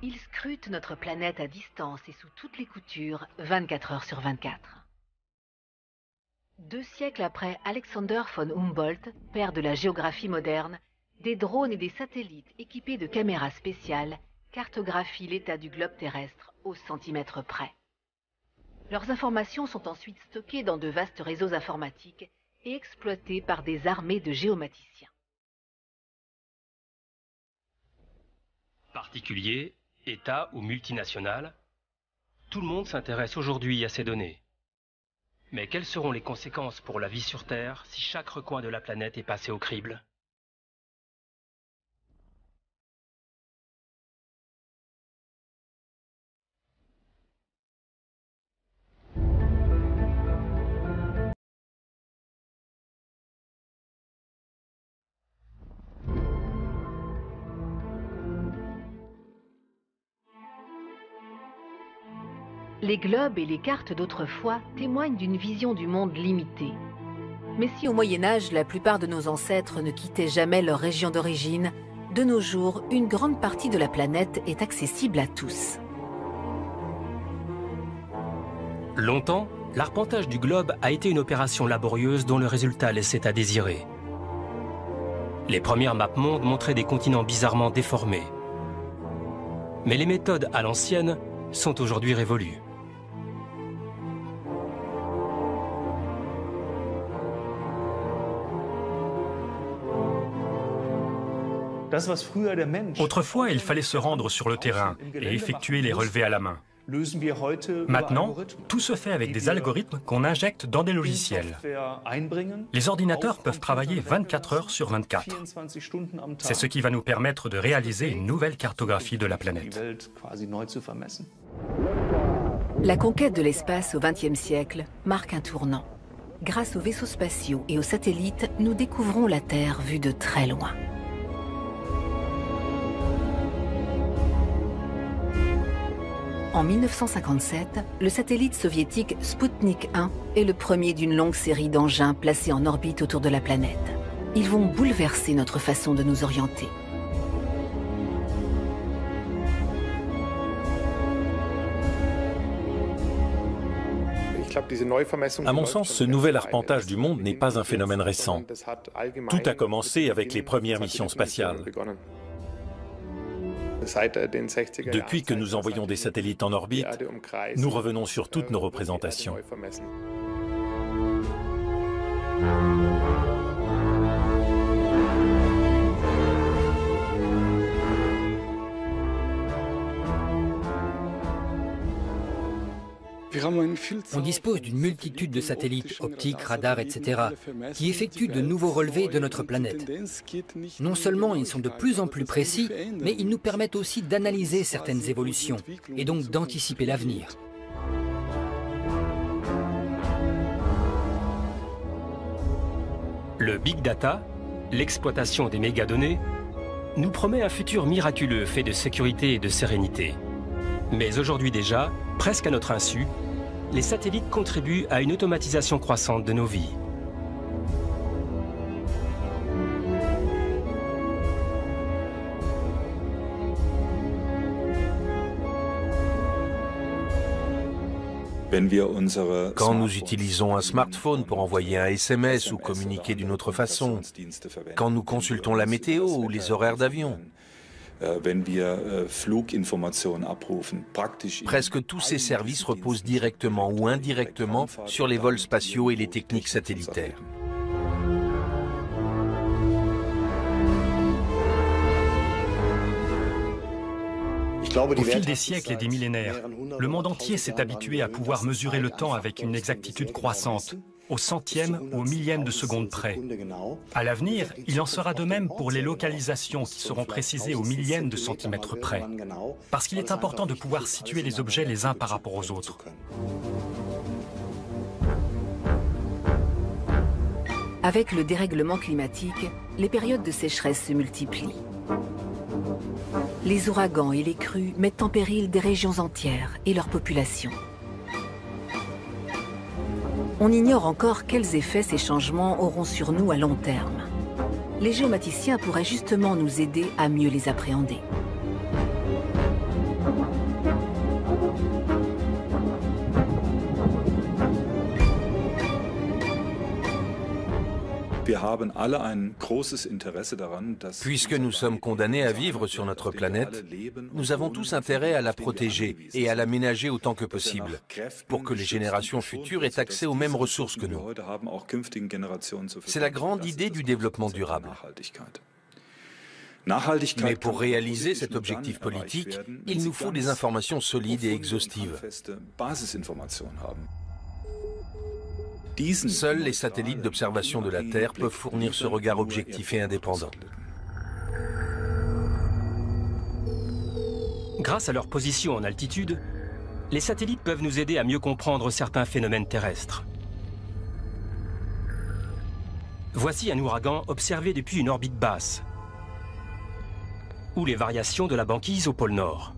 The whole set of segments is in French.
Ils scrutent notre planète à distance et sous toutes les coutures, 24 heures sur 24. 2 siècles après Alexander von Humboldt, père de la géographie moderne, des drones et des satellites équipés de caméras spéciales cartographient l'état du globe terrestre au centimètre près. Leurs informations sont ensuite stockées dans de vastes réseaux informatiques et exploitées par des armées de géomaticiens. Particuliers, États ou multinationales, tout le monde s'intéresse aujourd'hui à ces données. Mais quelles seront les conséquences pour la vie sur Terre si chaque recoin de la planète est passé au crible ? Les globes et les cartes d'autrefois témoignent d'une vision du monde limitée. Mais si au Moyen-Âge, la plupart de nos ancêtres ne quittaient jamais leur région d'origine, de nos jours, une grande partie de la planète est accessible à tous. Longtemps, l'arpentage du globe a été une opération laborieuse dont le résultat laissait à désirer. Les premières maps mondes montraient des continents bizarrement déformés. Mais les méthodes à l'ancienne sont aujourd'hui révolues. Autrefois, il fallait se rendre sur le terrain et effectuer les relevés à la main. Maintenant, tout se fait avec des algorithmes qu'on injecte dans des logiciels. Les ordinateurs peuvent travailler 24 heures sur 24. C'est ce qui va nous permettre de réaliser une nouvelle cartographie de la planète. La conquête de l'espace au XXe siècle marque un tournant. Grâce aux vaisseaux spatiaux et aux satellites, nous découvrons la Terre vue de très loin. En 1957, le satellite soviétique Sputnik 1 est le premier d'une longue série d'engins placés en orbite autour de la planète. Ils vont bouleverser notre façon de nous orienter. À mon sens, ce nouvel arpentage du monde n'est pas un phénomène récent. Tout a commencé avec les premières missions spatiales. Depuis que nous envoyons des satellites en orbite, nous revenons sur toutes nos représentations. On dispose d'une multitude de satellites, optiques, radars, etc., qui effectuent de nouveaux relevés de notre planète. Non seulement ils sont de plus en plus précis, mais ils nous permettent aussi d'analyser certaines évolutions, et donc d'anticiper l'avenir. Le Big Data, l'exploitation des mégadonnées, nous promet un futur miraculeux fait de sécurité et de sérénité. Mais aujourd'hui déjà, presque à notre insu, les satellites contribuent à une automatisation croissante de nos vies. Quand nous utilisons un smartphone pour envoyer un SMS ou communiquer d'une autre façon, quand nous consultons la météo ou les horaires d'avion, presque tous ces services reposent directement ou indirectement sur les vols spatiaux et les techniques satellitaires. Au fil des siècles et des millénaires, le monde entier s'est habitué à pouvoir mesurer le temps avec une exactitude croissante, au centième ou au millième de seconde près. À l'avenir, il en sera de même pour les localisations qui seront précisées au millième de centimètre près, parce qu'il est important de pouvoir situer les objets les uns par rapport aux autres. Avec le dérèglement climatique, les périodes de sécheresse se multiplient. Les ouragans et les crues mettent en péril des régions entières et leur population. On ignore encore quels effets ces changements auront sur nous à long terme. Les géomaticiens pourraient justement nous aider à mieux les appréhender. Puisque nous sommes condamnés à vivre sur notre planète, nous avons tous intérêt à la protéger et à l'aménager autant que possible, pour que les générations futures aient accès aux mêmes ressources que nous. C'est la grande idée du développement durable. Mais pour réaliser cet objectif politique, il nous faut des informations solides et exhaustives. Seuls les satellites d'observation de la Terre peuvent fournir ce regard objectif et indépendant. Grâce à leur position en altitude, les satellites peuvent nous aider à mieux comprendre certains phénomènes terrestres. Voici un ouragan observé depuis une orbite basse, ou les variations de la banquise au pôle Nord.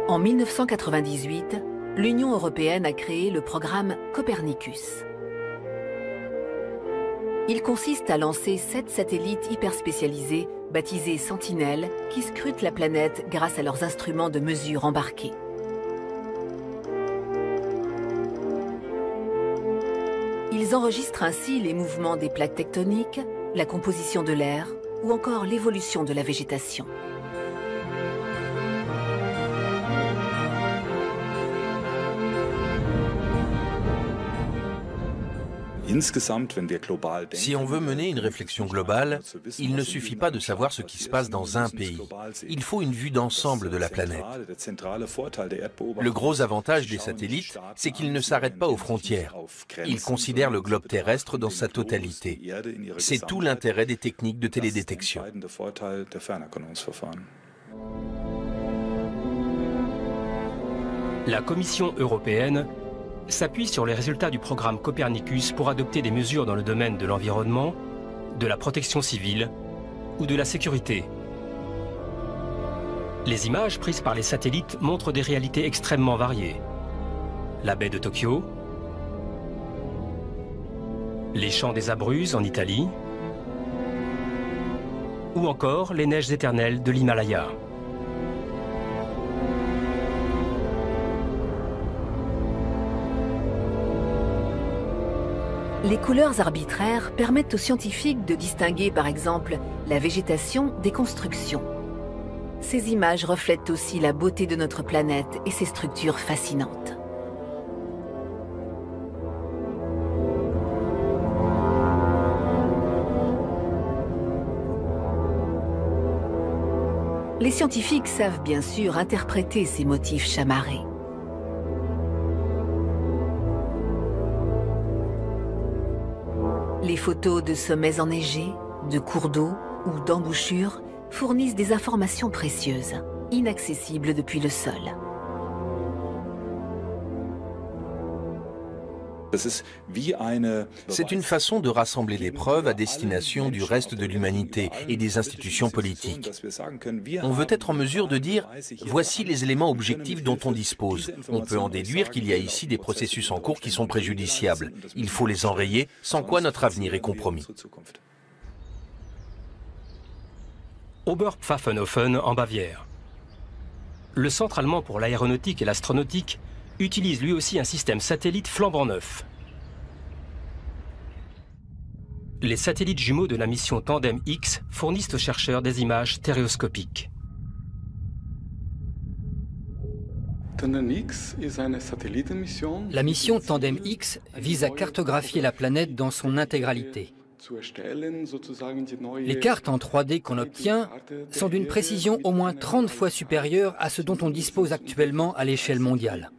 En 1998, l'Union européenne a créé le programme Copernicus. Il consiste à lancer 7 satellites hyper spécialisés, baptisés Sentinelle, qui scrutent la planète grâce à leurs instruments de mesure embarqués. Ils enregistrent ainsi les mouvements des plaques tectoniques, la composition de l'air ou encore l'évolution de la végétation. Si on veut mener une réflexion globale, il ne suffit pas de savoir ce qui se passe dans un pays. Il faut une vue d'ensemble de la planète. Le gros avantage des satellites, c'est qu'ils ne s'arrêtent pas aux frontières. Ils considèrent le globe terrestre dans sa totalité. C'est tout l'intérêt des techniques de télédétection. La Commission européenne s'appuie sur les résultats du programme Copernicus pour adopter des mesures dans le domaine de l'environnement, de la protection civile ou de la sécurité. Les images prises par les satellites montrent des réalités extrêmement variées. La baie de Tokyo, les champs des Abruzzes en Italie, ou encore les neiges éternelles de l'Himalaya. Les couleurs arbitraires permettent aux scientifiques de distinguer par exemple la végétation des constructions. Ces images reflètent aussi la beauté de notre planète et ses structures fascinantes. Les scientifiques savent bien sûr interpréter ces motifs chamarrés. Les photos de sommets enneigés, de cours d'eau ou d'embouchures fournissent des informations précieuses, inaccessibles depuis le sol. C'est une façon de rassembler des preuves à destination du reste de l'humanité et des institutions politiques. On veut être en mesure de dire « voici les éléments objectifs dont on dispose ». On peut en déduire qu'il y a ici des processus en cours qui sont préjudiciables. Il faut les enrayer, sans quoi notre avenir est compromis. Oberpfaffenhofen en Bavière. Le Centre allemand pour l'aéronautique et l'astronautique utilise lui aussi un système satellite flambant neuf. Les satellites jumeaux de la mission Tandem X fournissent aux chercheurs des images stéréoscopiques. La mission Tandem X vise à cartographier la planète dans son intégralité. Les cartes en 3D qu'on obtient sont d'une précision au moins 30 fois supérieure à ce dont on dispose actuellement à l'échelle mondiale.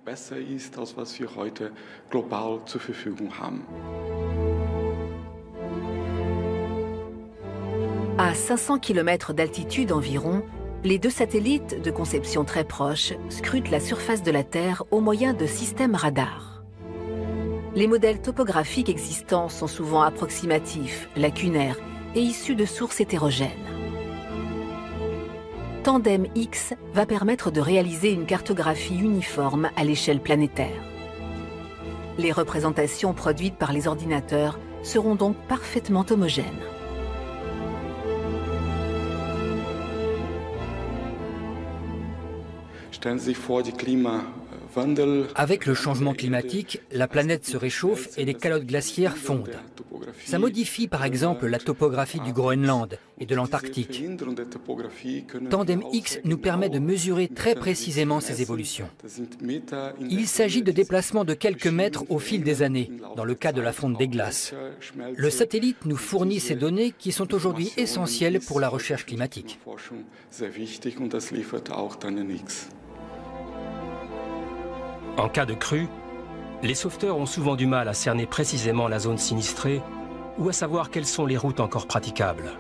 À 500 km d'altitude environ, les 2 satellites de conception très proche scrutent la surface de la Terre au moyen de systèmes radars. Les modèles topographiques existants sont souvent approximatifs, lacunaires et issus de sources hétérogènes. Tandem X va permettre de réaliser une cartographie uniforme à l'échelle planétaire. Les représentations produites par les ordinateurs seront donc parfaitement homogènes. Avec le changement climatique, la planète se réchauffe et les calottes glaciaires fondent. Ça modifie par exemple la topographie du Groenland et de l'Antarctique. Tandem X nous permet de mesurer très précisément ces évolutions. Il s'agit de déplacements de quelques mètres au fil des années, dans le cas de la fonte des glaces. Le satellite nous fournit ces données qui sont aujourd'hui essentielles pour la recherche climatique. En cas de crue, les sauveteurs ont souvent du mal à cerner précisément la zone sinistrée ou à savoir quelles sont les routes encore praticables.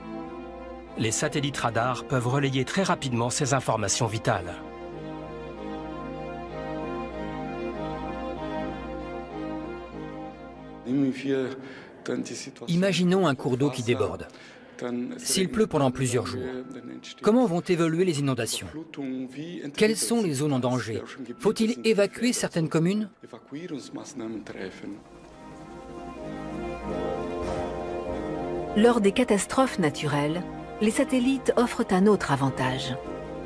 Les satellites radars peuvent relayer très rapidement ces informations vitales. Imaginons un cours d'eau qui déborde. S'il pleut pendant plusieurs jours, comment vont évoluer les inondations? Quelles sont les zones en danger? Faut-il évacuer certaines communes? Lors des catastrophes naturelles, les satellites offrent un autre avantage.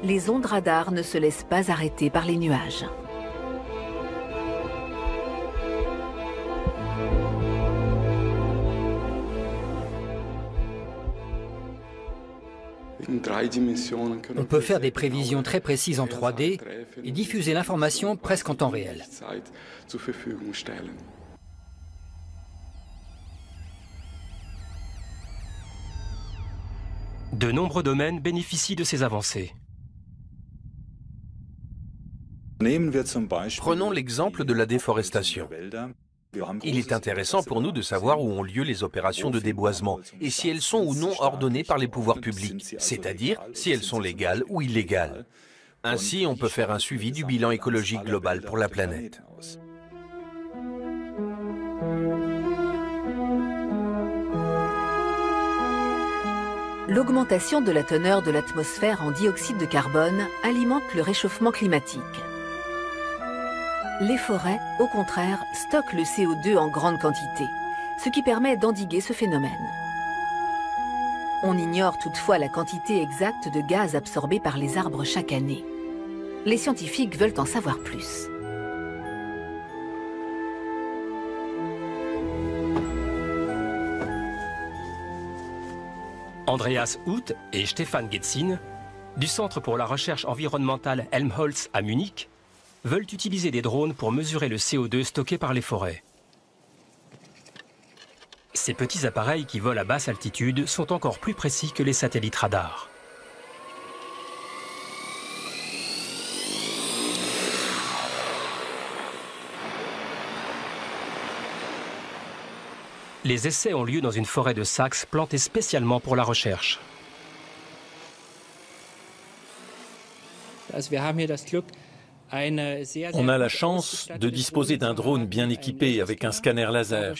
Les ondes radars ne se laissent pas arrêter par les nuages. On peut faire des prévisions très précises en 3D et diffuser l'information presque en temps réel. De nombreux domaines bénéficient de ces avancées. Prenons l'exemple de la déforestation. Il est intéressant pour nous de savoir où ont lieu les opérations de déboisement et si elles sont ou non ordonnées par les pouvoirs publics, c'est-à-dire si elles sont légales ou illégales. Ainsi, on peut faire un suivi du bilan écologique global pour la planète. L'augmentation de la teneur de l'atmosphère en dioxyde de carbone alimente le réchauffement climatique. Les forêts, au contraire, stockent le CO2 en grande quantité, ce qui permet d'endiguer ce phénomène. On ignore toutefois la quantité exacte de gaz absorbés par les arbres chaque année. Les scientifiques veulent en savoir plus. Andreas Huth et Stefan Getzin, du Centre pour la recherche environnementale Helmholtz à Munich, veulent utiliser des drones pour mesurer le CO2 stocké par les forêts. Ces petits appareils qui volent à basse altitude sont encore plus précis que les satellites radars. Les essais ont lieu dans une forêt de Saxe plantée spécialement pour la recherche. On a la chance de disposer d'un drone bien équipé avec un scanner laser.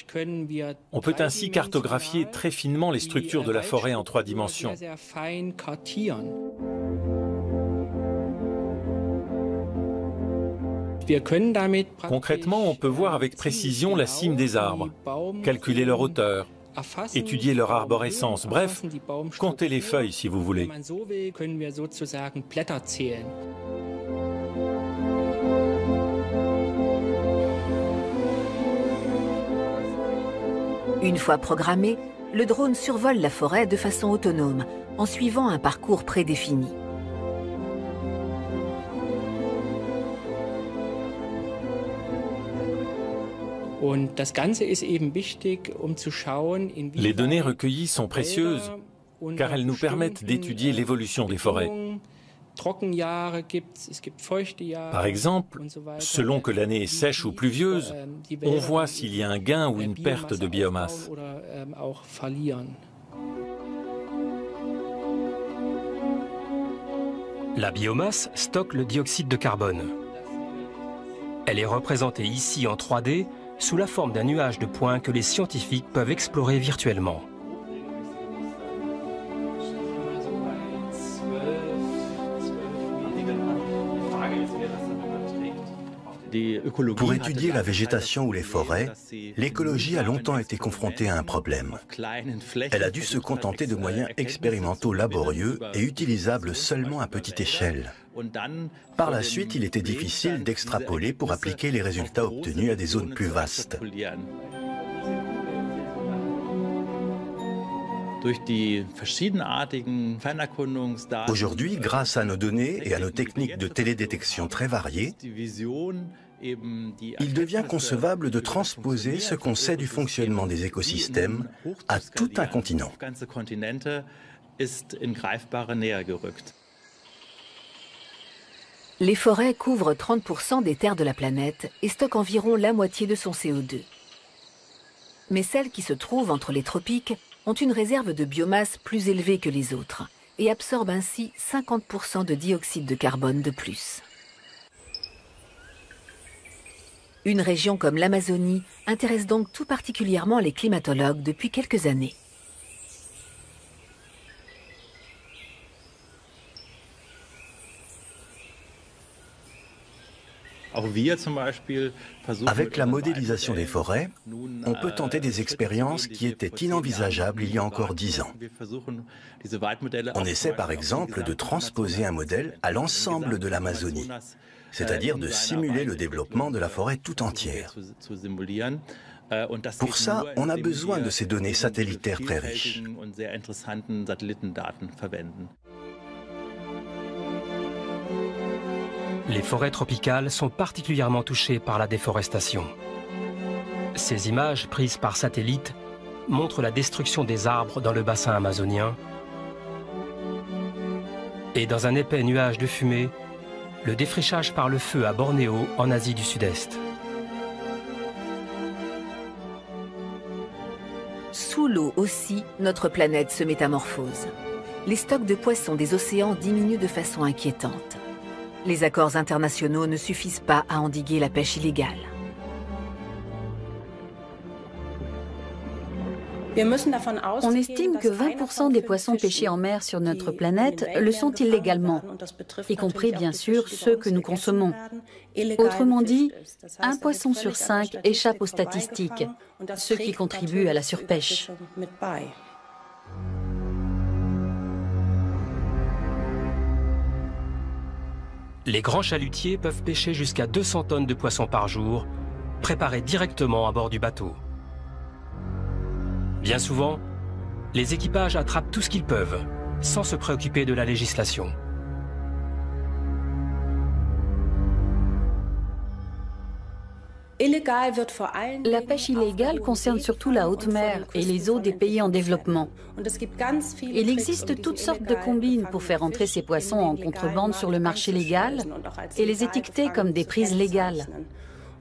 On peut ainsi cartographier très finement les structures de la forêt en 3 dimensions. Concrètement, on peut voir avec précision la cime des arbres, calculer leur hauteur, étudier leur arborescence, bref, compter les feuilles si vous voulez. Une fois programmé, le drone survole la forêt de façon autonome, en suivant un parcours prédéfini. Les données recueillies sont précieuses car elles nous permettent d'étudier l'évolution des forêts. Par exemple, selon que l'année est sèche ou pluvieuse, on voit s'il y a un gain ou une perte de biomasse. La biomasse stocke le dioxyde de carbone. Elle est représentée ici en 3D sous la forme d'un nuage de points que les scientifiques peuvent explorer virtuellement. Pour étudier la végétation ou les forêts, l'écologie a longtemps été confrontée à un problème. Elle a dû se contenter de moyens expérimentaux laborieux et utilisables seulement à petite échelle. Par la suite, il était difficile d'extrapoler pour appliquer les résultats obtenus à des zones plus vastes. Aujourd'hui, grâce à nos données et à nos techniques de télédétection très variées, il devient concevable de transposer ce qu'on sait du fonctionnement des écosystèmes à tout un continent. Les forêts couvrent 30% des terres de la planète et stockent environ la moitié de son CO2. Mais celles qui se trouvent entre les tropiques ont une réserve de biomasse plus élevée que les autres et absorbent ainsi 50% de dioxyde de carbone de plus. Une région comme l'Amazonie intéresse donc tout particulièrement les climatologues depuis quelques années. Avec la modélisation des forêts, on peut tenter des expériences qui étaient inenvisageables il y a encore 10 ans. On essaie par exemple de transposer un modèle à l'ensemble de l'Amazonie, c'est-à-dire de simuler le développement de la forêt tout entière. Pour ça, on a besoin de ces données satellitaires très riches. Les forêts tropicales sont particulièrement touchées par la déforestation. Ces images prises par satellite montrent la destruction des arbres dans le bassin amazonien et dans un épais nuage de fumée, le défrichage par le feu à Bornéo en Asie du Sud-Est. Sous l'eau aussi, notre planète se métamorphose. Les stocks de poissons des océans diminuent de façon inquiétante. Les accords internationaux ne suffisent pas à endiguer la pêche illégale. On estime que 20% des poissons pêchés en mer sur notre planète le sont illégalement, y compris bien sûr ceux que nous consommons. Autrement dit, un poisson sur 5 échappe aux statistiques, ce qui contribue à la surpêche. Les grands chalutiers peuvent pêcher jusqu'à 200 tonnes de poissons par jour, préparés directement à bord du bateau. Bien souvent, les équipages attrapent tout ce qu'ils peuvent, sans se préoccuper de la législation. La pêche illégale concerne surtout la haute mer et les eaux des pays en développement. Il existe toutes sortes de combines pour faire entrer ces poissons en contrebande sur le marché légal et les étiqueter comme des prises légales.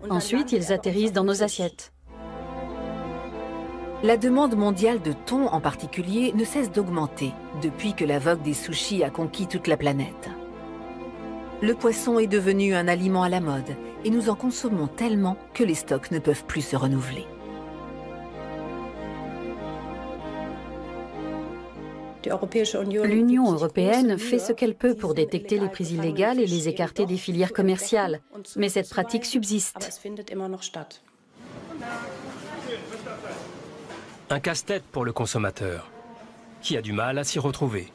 Ensuite, ils atterrissent dans nos assiettes. La demande mondiale de thon en particulier ne cesse d'augmenter depuis que la vogue des sushis a conquis toute la planète. Le poisson est devenu un aliment à la mode et nous en consommons tellement que les stocks ne peuvent plus se renouveler. L'Union européenne fait ce qu'elle peut pour détecter les prises illégales et les écarter des filières commerciales, mais cette pratique subsiste. Un casse-tête pour le consommateur, qui a du mal à s'y retrouver.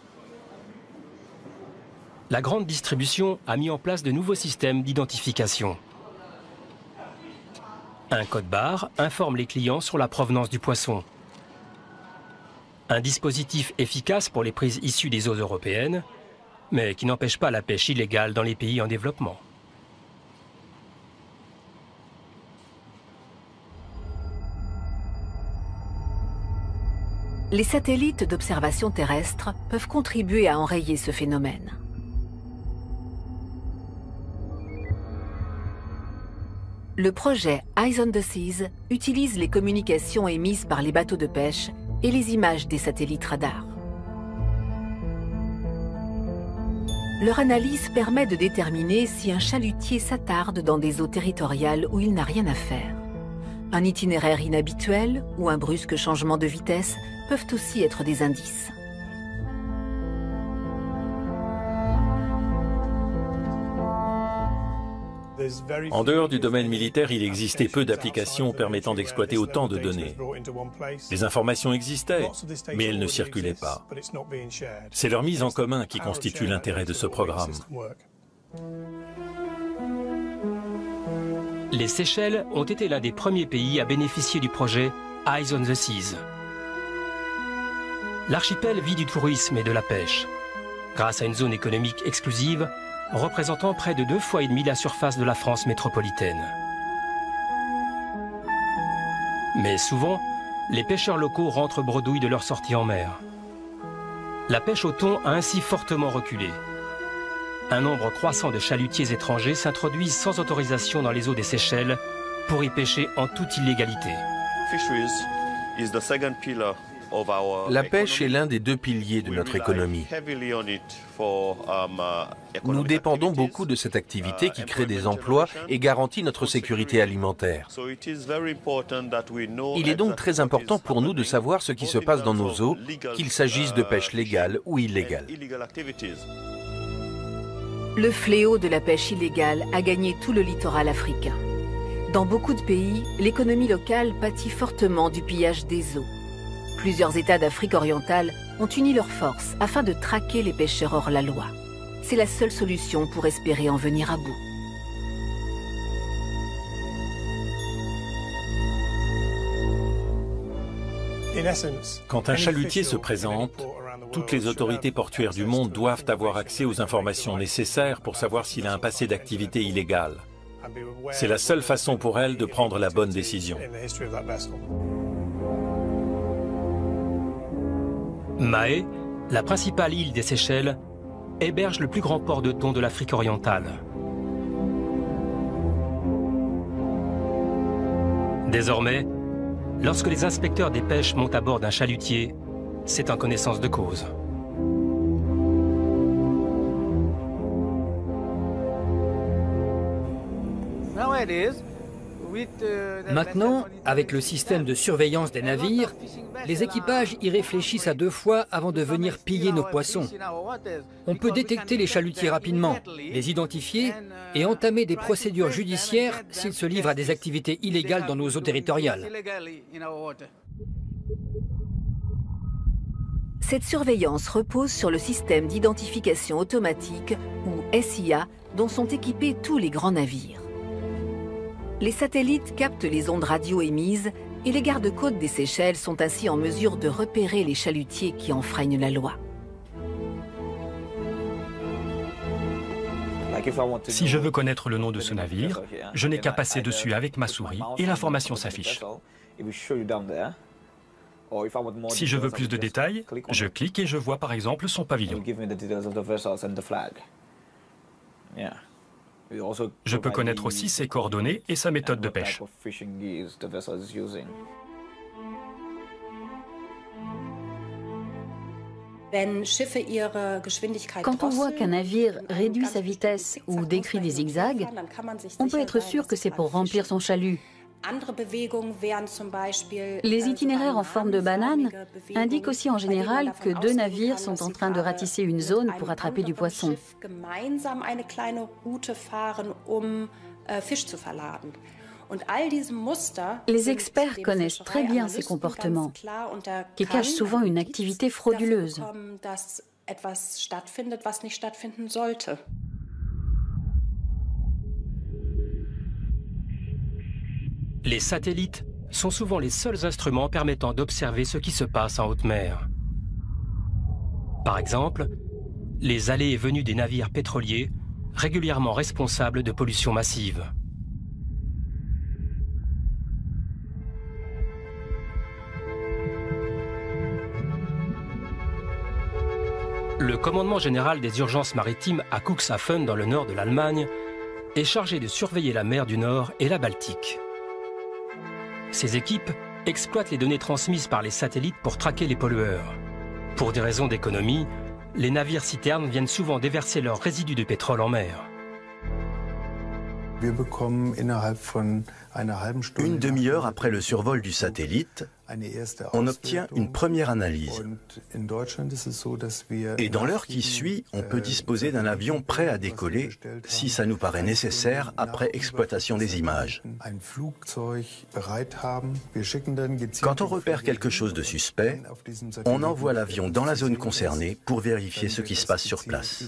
La grande distribution a mis en place de nouveaux systèmes d'identification. Un code-barre informe les clients sur la provenance du poisson. Un dispositif efficace pour les prises issues des eaux européennes, mais qui n'empêche pas la pêche illégale dans les pays en développement. Les satellites d'observation terrestre peuvent contribuer à enrayer ce phénomène. Le projet Eyes on the Seas utilise les communications émises par les bateaux de pêche et les images des satellites radars. Leur analyse permet de déterminer si un chalutier s'attarde dans des eaux territoriales où il n'a rien à faire. Un itinéraire inhabituel ou un brusque changement de vitesse peuvent aussi être des indices. En dehors du domaine militaire, il existait peu d'applications permettant d'exploiter autant de données. Les informations existaient, mais elles ne circulaient pas. C'est leur mise en commun qui constitue l'intérêt de ce programme. Les Seychelles ont été l'un des premiers pays à bénéficier du projet Eyes on the Seas. L'archipel vit du tourisme et de la pêche, grâce à une zone économique exclusive représentant près de 2,5 fois la surface de la France métropolitaine. Mais souvent, les pêcheurs locaux rentrent bredouilles de leur sortie en mer. La pêche au thon a ainsi fortement reculé. Un nombre croissant de chalutiers étrangers s'introduisent sans autorisation dans les eaux des Seychelles pour y pêcher en toute illégalité. La pêche est l'un des deux piliers de notre économie. Nous dépendons beaucoup de cette activité qui crée des emplois et garantit notre sécurité alimentaire. Il est donc très important pour nous de savoir ce qui se passe dans nos eaux, qu'il s'agisse de pêche légale ou illégale. Le fléau de la pêche illégale a gagné tout le littoral africain. Dans beaucoup de pays, l'économie locale pâtit fortement du pillage des eaux. Plusieurs États d'Afrique orientale ont uni leurs forces afin de traquer les pêcheurs hors la loi. C'est la seule solution pour espérer en venir à bout. Quand un chalutier se présente, toutes les autorités portuaires du monde doivent avoir accès aux informations nécessaires pour savoir s'il a un passé d'activité illégale. C'est la seule façon pour elles de prendre la bonne décision. Mahé, la principale île des Seychelles, héberge le plus grand port de thon de l'Afrique orientale. Désormais, lorsque les inspecteurs des pêches montent à bord d'un chalutier, c'est en connaissance de cause. Maintenant, avec le système de surveillance des navires, les équipages y réfléchissent à 2 fois avant de venir piller nos poissons. On peut détecter les chalutiers rapidement, les identifier et entamer des procédures judiciaires s'ils se livrent à des activités illégales dans nos eaux territoriales. Cette surveillance repose sur le système d'identification automatique, ou SIA, dont sont équipés tous les grands navires. Les satellites captent les ondes radio émises et les gardes-côtes des Seychelles sont ainsi en mesure de repérer les chalutiers qui enfreignent la loi. Si je veux connaître le nom de ce navire, je n'ai qu'à passer dessus avec ma souris et l'information s'affiche. Si je veux plus de détails, je clique et je vois par exemple son pavillon. Je peux connaître aussi ses coordonnées et sa méthode de pêche. Quand on voit qu'un navire réduit sa vitesse ou décrit des zigzags, on peut être sûr que c'est pour remplir son chalut. Les itinéraires en forme de banane indiquent aussi en général que 2 navires sont en train de ratisser une zone pour attraper du poisson. Les experts connaissent très bien ces comportements, qui cachent souvent une activité frauduleuse. Les satellites sont souvent les seuls instruments permettant d'observer ce qui se passe en haute mer. Par exemple, les allées et venues des navires pétroliers, régulièrement responsables de pollution massive. Le commandement général des urgences maritimes à Cuxhaven, dans le nord de l'Allemagne, est chargé de surveiller la mer du Nord et la Baltique. Ces équipes exploitent les données transmises par les satellites pour traquer les pollueurs. Pour des raisons d'économie, les navires citernes viennent souvent déverser leurs résidus de pétrole en mer. Une demi-heure après le survol du satellite, on obtient une première analyse. Et dans l'heure qui suit, on peut disposer d'un avion prêt à décoller si ça nous paraît nécessaire après exploitation des images. Quand on repère quelque chose de suspect, on envoie l'avion dans la zone concernée pour vérifier ce qui se passe sur place.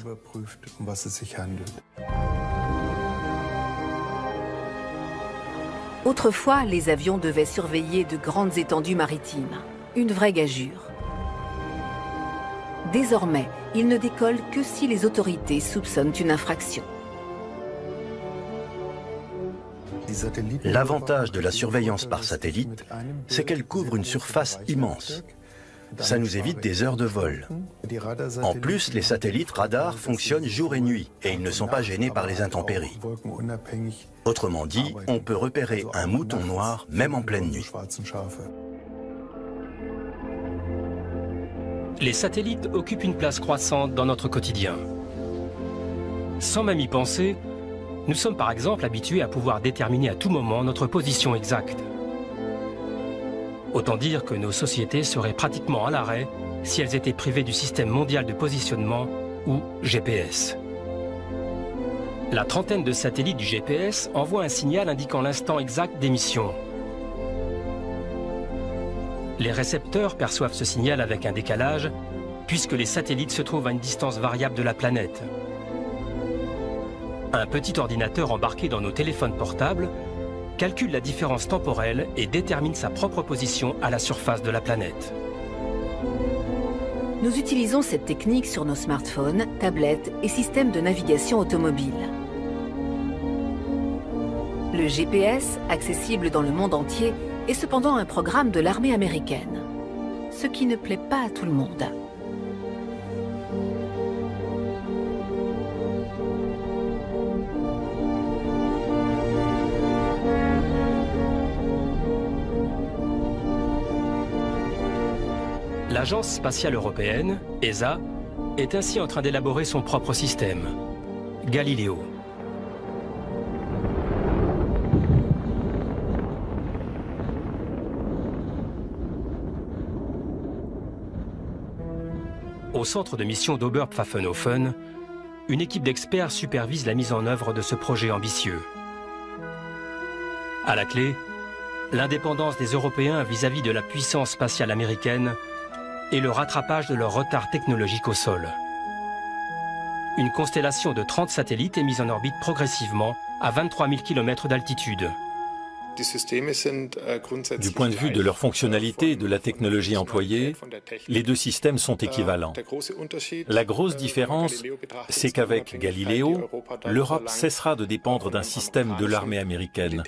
Autrefois, les avions devaient surveiller de grandes étendues maritimes. Une vraie gageure. Désormais, ils ne décollent que si les autorités soupçonnent une infraction. L'avantage de la surveillance par satellite, c'est qu'elle couvre une surface immense. Ça nous évite des heures de vol. En plus, les satellites radars fonctionnent jour et nuit et ils ne sont pas gênés par les intempéries. Autrement dit, on peut repérer un mouton noir même en pleine nuit. Les satellites occupent une place croissante dans notre quotidien. Sans même y penser, nous sommes par exemple habitués à pouvoir déterminer à tout moment notre position exacte. Autant dire que nos sociétés seraient pratiquement à l'arrêt si elles étaient privées du système mondial de positionnement, ou GPS. La trentaine de satellites du GPS envoie un signal indiquant l'instant exact d'émission. Les récepteurs perçoivent ce signal avec un décalage, puisque les satellites se trouvent à une distance variable de la planète. Un petit ordinateur embarqué dans nos téléphones portables calcule la différence temporelle et détermine sa propre position à la surface de la planète. Nous utilisons cette technique sur nos smartphones, tablettes et systèmes de navigation automobile. Le GPS, accessible dans le monde entier, est cependant un programme de l'armée américaine, ce qui ne plaît pas à tout le monde. L'Agence spatiale européenne, ESA, est ainsi en train d'élaborer son propre système, Galileo. Au centre de mission d'Oberpfaffenhofen, une équipe d'experts supervise la mise en œuvre de ce projet ambitieux. À la clé, l'indépendance des Européens vis-à-vis de la puissance spatiale américaine et le rattrapage de leur retard technologique au sol. Une constellation de 30 satellites est mise en orbite progressivement à 23 000 km d'altitude. Du point de vue de leur fonctionnalité et de la technologie employée, les deux systèmes sont équivalents. La grosse différence, c'est qu'avec Galileo, l'Europe cessera de dépendre d'un système de l'armée américaine.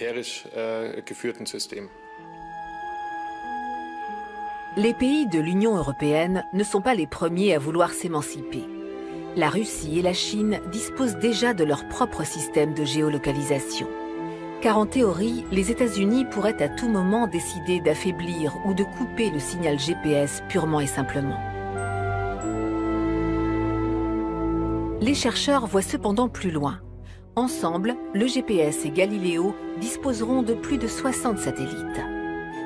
Les pays de l'Union européenne ne sont pas les premiers à vouloir s'émanciper. La Russie et la Chine disposent déjà de leur propre système de géolocalisation. Car en théorie, les États-Unis pourraient à tout moment décider d'affaiblir ou de couper le signal GPS purement et simplement. Les chercheurs voient cependant plus loin. Ensemble, le GPS et Galileo disposeront de plus de 60 satellites.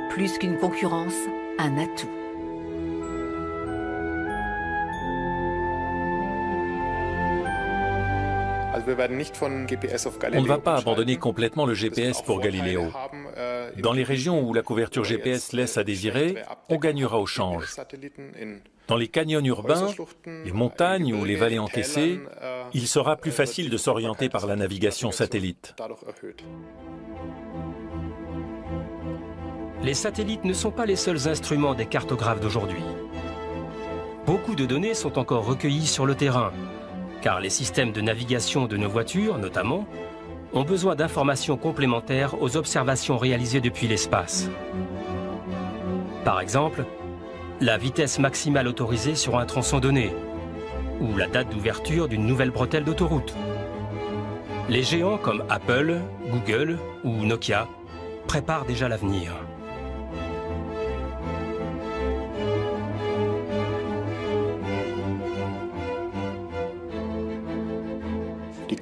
Plus qu'une concurrence, un atout. On ne va pas abandonner complètement le GPS pour Galileo. Dans les régions où la couverture GPS laisse à désirer, on gagnera au change. Dans les canyons urbains, les montagnes ou les vallées encaissées, il sera plus facile de s'orienter par la navigation satellite. Les satellites ne sont pas les seuls instruments des cartographes d'aujourd'hui. Beaucoup de données sont encore recueillies sur le terrain, car les systèmes de navigation de nos voitures, notamment, ont besoin d'informations complémentaires aux observations réalisées depuis l'espace. Par exemple, la vitesse maximale autorisée sur un tronçon donné, ou la date d'ouverture d'une nouvelle bretelle d'autoroute. Les géants comme Apple, Google ou Nokia préparent déjà l'avenir.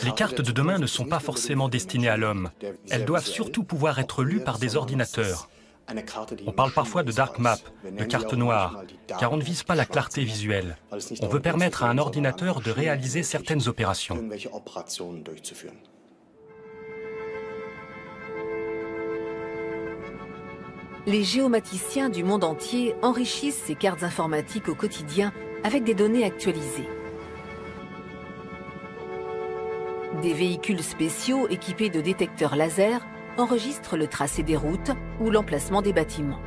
Les cartes de demain ne sont pas forcément destinées à l'homme. Elles doivent surtout pouvoir être lues par des ordinateurs. On parle parfois de dark map, de carte noire, car on ne vise pas la clarté visuelle. On veut permettre à un ordinateur de réaliser certaines opérations. Les géomaticiens du monde entier enrichissent ces cartes informatiques au quotidien avec des données actualisées. Des véhicules spéciaux équipés de détecteurs laser enregistrent le tracé des routes ou l'emplacement des bâtiments.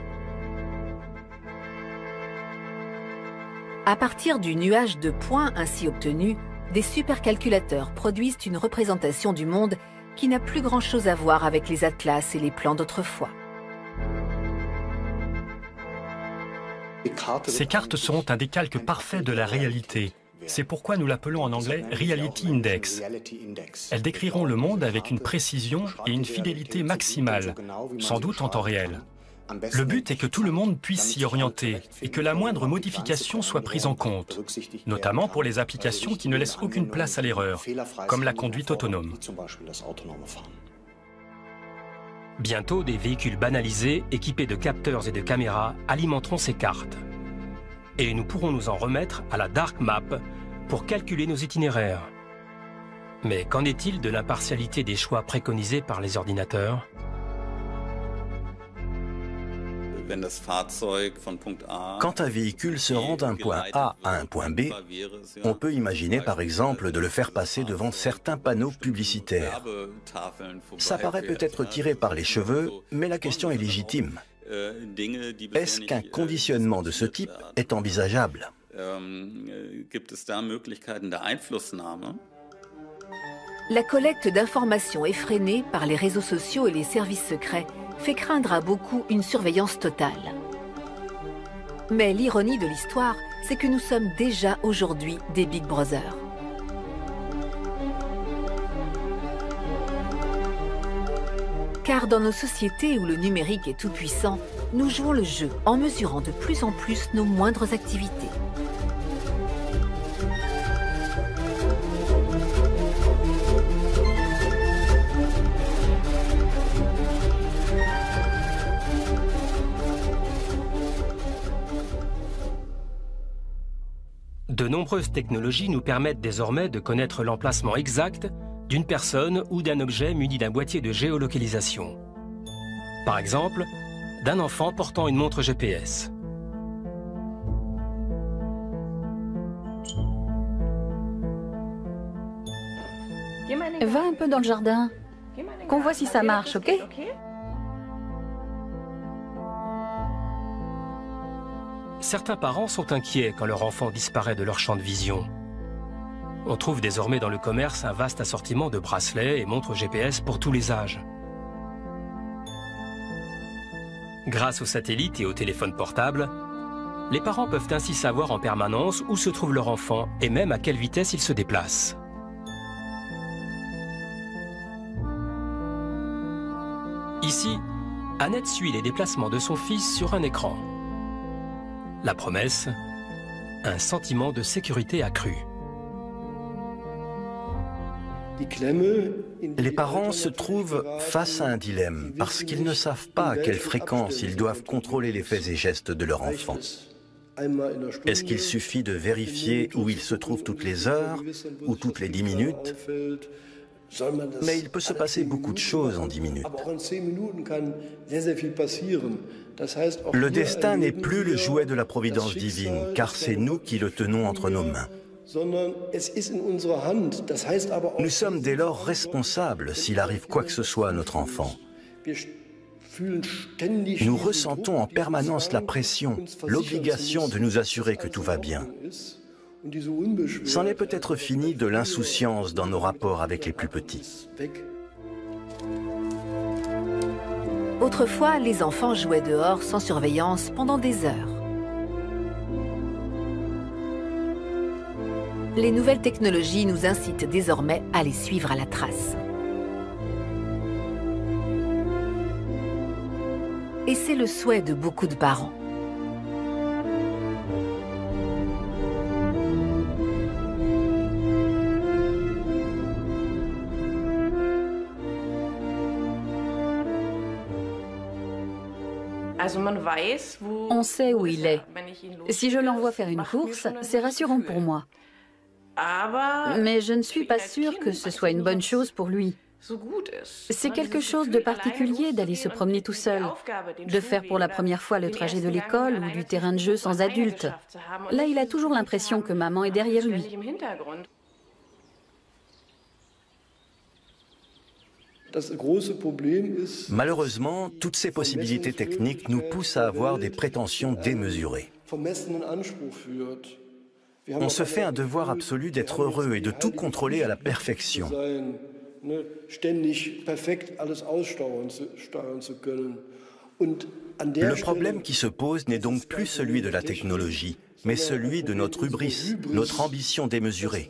À partir du nuage de points ainsi obtenu, des supercalculateurs produisent une représentation du monde qui n'a plus grand-chose à voir avec les atlas et les plans d'autrefois. Ces cartes seront un décalque parfait de la réalité. C'est pourquoi nous l'appelons en anglais Reality Index. Elles décriront le monde avec une précision et une fidélité maximale, sans doute en temps réel. Le but est que tout le monde puisse s'y orienter et que la moindre modification soit prise en compte, notamment pour les applications qui ne laissent aucune place à l'erreur, comme la conduite autonome. Bientôt, des véhicules banalisés, équipés de capteurs et de caméras, alimenteront ces cartes. Et nous pourrons nous en remettre à la dark map pour calculer nos itinéraires. Mais qu'en est-il de l'impartialité des choix préconisés par les ordinateurs ? Quand un véhicule se rend d'un point A à un point B, on peut imaginer par exemple de le faire passer devant certains panneaux publicitaires. Ça paraît peut-être tiré par les cheveux, mais la question est légitime. Est-ce qu'un conditionnement de ce type est envisageable ? La collecte d'informations effrénée par les réseaux sociaux et les services secrets fait craindre à beaucoup une surveillance totale. Mais l'ironie de l'histoire, c'est que nous sommes déjà aujourd'hui des Big Brother. Car dans nos sociétés où le numérique est tout puissant, nous jouons le jeu en mesurant de plus en plus nos moindres activités. De nombreuses technologies nous permettent désormais de connaître l'emplacement exact d'une personne ou d'un objet muni d'un boîtier de géolocalisation. Par exemple, d'un enfant portant une montre GPS. Va un peu dans le jardin, qu'on voit si ça marche, ok ? Certains parents sont inquiets quand leur enfant disparaît de leur champ de vision. On trouve désormais dans le commerce un vaste assortiment de bracelets et montres GPS pour tous les âges. Grâce aux satellites et aux téléphones portables, les parents peuvent ainsi savoir en permanence où se trouve leur enfant et même à quelle vitesse il se déplace. Ici, Annette suit les déplacements de son fils sur un écran. La promesse, un sentiment de sécurité accru. Les parents se trouvent face à un dilemme parce qu'ils ne savent pas à quelle fréquence ils doivent contrôler les faits et gestes de leur enfant. Est-ce qu'il suffit de vérifier où il se trouve toutes les heures ou toutes les 10 minutes? Mais il peut se passer beaucoup de choses en 10 minutes. Le destin n'est plus le jouet de la providence divine, car c'est nous qui le tenons entre nos mains. Nous sommes dès lors responsables s'il arrive quoi que ce soit à notre enfant. Nous ressentons en permanence la pression, l'obligation de nous assurer que tout va bien. C'en est peut-être fini de l'insouciance dans nos rapports avec les plus petits. Autrefois, les enfants jouaient dehors sans surveillance pendant des heures. Les nouvelles technologies nous incitent désormais à les suivre à la trace. Et c'est le souhait de beaucoup de parents. On sait où il est. Si je l'envoie faire une course, c'est rassurant pour moi. Mais je ne suis pas sûre que ce soit une bonne chose pour lui. C'est quelque chose de particulier d'aller se promener tout seul, de faire pour la première fois le trajet de l'école ou du terrain de jeu sans adulte. Là, il a toujours l'impression que maman est derrière lui. Malheureusement, toutes ces possibilités techniques nous poussent à avoir des prétentions démesurées. On se fait un devoir absolu d'être heureux et de tout contrôler à la perfection. Le problème qui se pose n'est donc plus celui de la technologie, mais celui de notre hubris, notre ambition démesurée.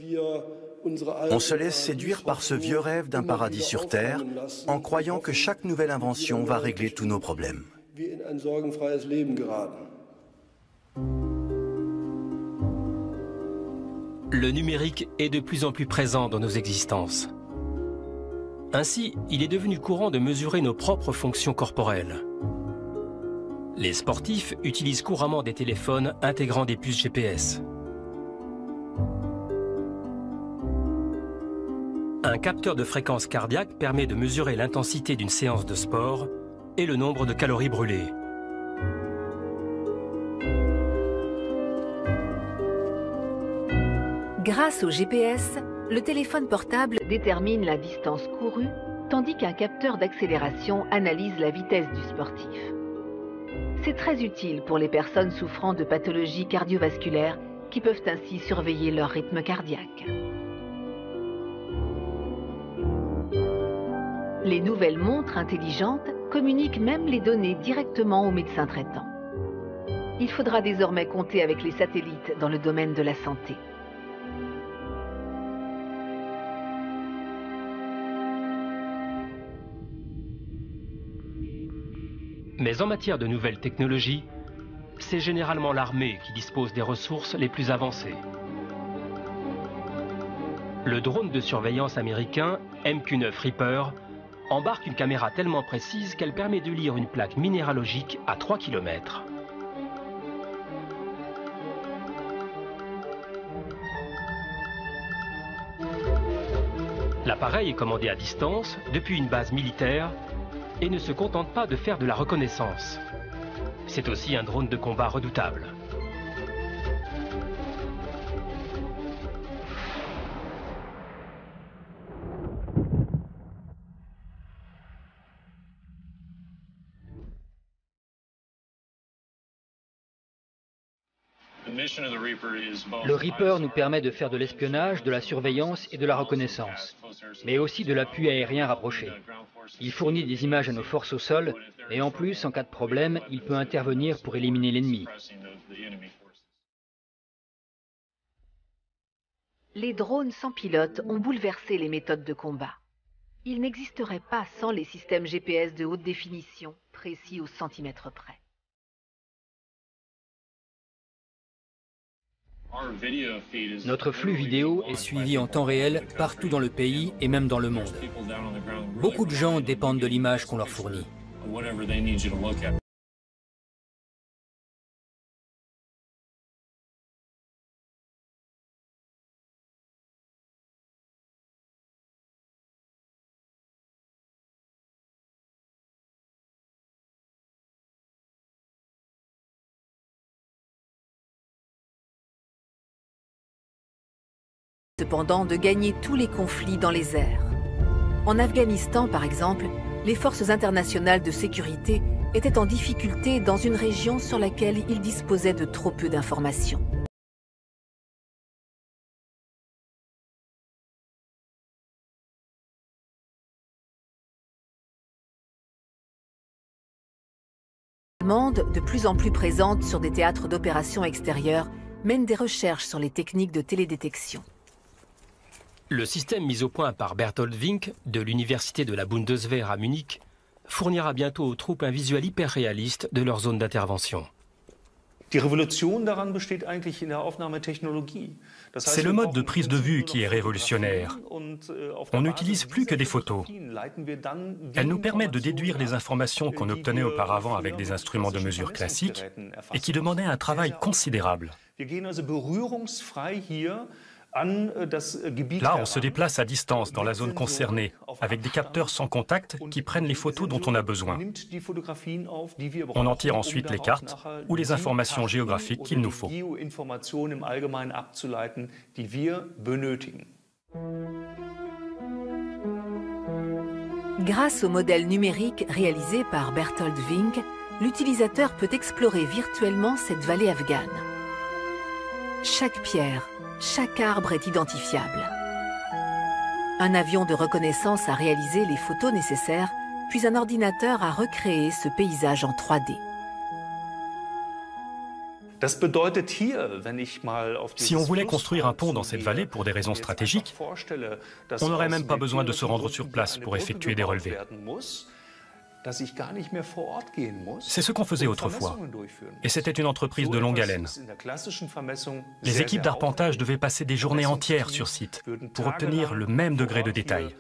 On se laisse séduire par ce vieux rêve d'un paradis sur Terre, en croyant que chaque nouvelle invention va régler tous nos problèmes. Le numérique est de plus en plus présent dans nos existences. Ainsi, il est devenu courant de mesurer nos propres fonctions corporelles. Les sportifs utilisent couramment des téléphones intégrant des puces GPS. Un capteur de fréquence cardiaque permet de mesurer l'intensité d'une séance de sport et le nombre de calories brûlées. Grâce au GPS, le téléphone portable détermine la distance courue, tandis qu'un capteur d'accélération analyse la vitesse du sportif. C'est très utile pour les personnes souffrant de pathologies cardiovasculaires qui peuvent ainsi surveiller leur rythme cardiaque. Les nouvelles montres intelligentes communiquent même les données directement aux médecins traitants. Il faudra désormais compter avec les satellites dans le domaine de la santé. Mais en matière de nouvelles technologies, c'est généralement l'armée qui dispose des ressources les plus avancées. Le drone de surveillance américain MQ-9 Reaper embarque une caméra tellement précise qu'elle permet de lire une plaque minéralogique à 3 km. L'appareil est commandé à distance depuis une base militaire et ne se contente pas de faire de la reconnaissance. C'est aussi un drone de combat redoutable. Le Reaper nous permet de faire de l'espionnage, de la surveillance et de la reconnaissance, mais aussi de l'appui aérien rapproché. Il fournit des images à nos forces au sol, et en plus, en cas de problème, il peut intervenir pour éliminer l'ennemi. Les drones sans pilote ont bouleversé les méthodes de combat. Ils n'existeraient pas sans les systèmes GPS de haute définition, précis au centimètre près. Notre flux vidéo est suivi en temps réel partout dans le pays et même dans le monde. Beaucoup de gens dépendent de l'image qu'on leur fournit. Cependant de gagner tous les conflits dans les airs. En Afghanistan, par exemple, les forces internationales de sécurité étaient en difficulté dans une région sur laquelle ils disposaient de trop peu d'informations. De plus en plus présente sur des théâtres d'opérations extérieures mène des recherches sur les techniques de télédétection. Le système mis au point par Berthold Wink de l'université de la Bundeswehr à Munich fournira bientôt aux troupes un visuel hyper réaliste de leur zone d'intervention. C'est le mode de prise de vue qui est révolutionnaire. On n'utilise plus que des photos. Elles nous permettent de déduire les informations qu'on obtenait auparavant avec des instruments de mesure classiques et qui demandaient un travail considérable. Là, on se déplace à distance dans la zone concernée, avec des capteurs sans contact qui prennent les photos dont on a besoin. On en tire ensuite les cartes ou les informations géographiques qu'il nous faut. Grâce au modèle numérique réalisé par Berthold Wink, l'utilisateur peut explorer virtuellement cette vallée afghane. Chaque pierre, chaque arbre est identifiable. Un avion de reconnaissance a réalisé les photos nécessaires, puis un ordinateur a recréé ce paysage en 3D. Si on voulait construire un pont dans cette vallée pour des raisons stratégiques, on n'aurait même pas besoin de se rendre sur place pour effectuer des relevés. C'est ce qu'on faisait autrefois, et c'était une entreprise de longue haleine. Les équipes d'arpentage devaient passer des journées entières sur site pour obtenir le même degré de détail.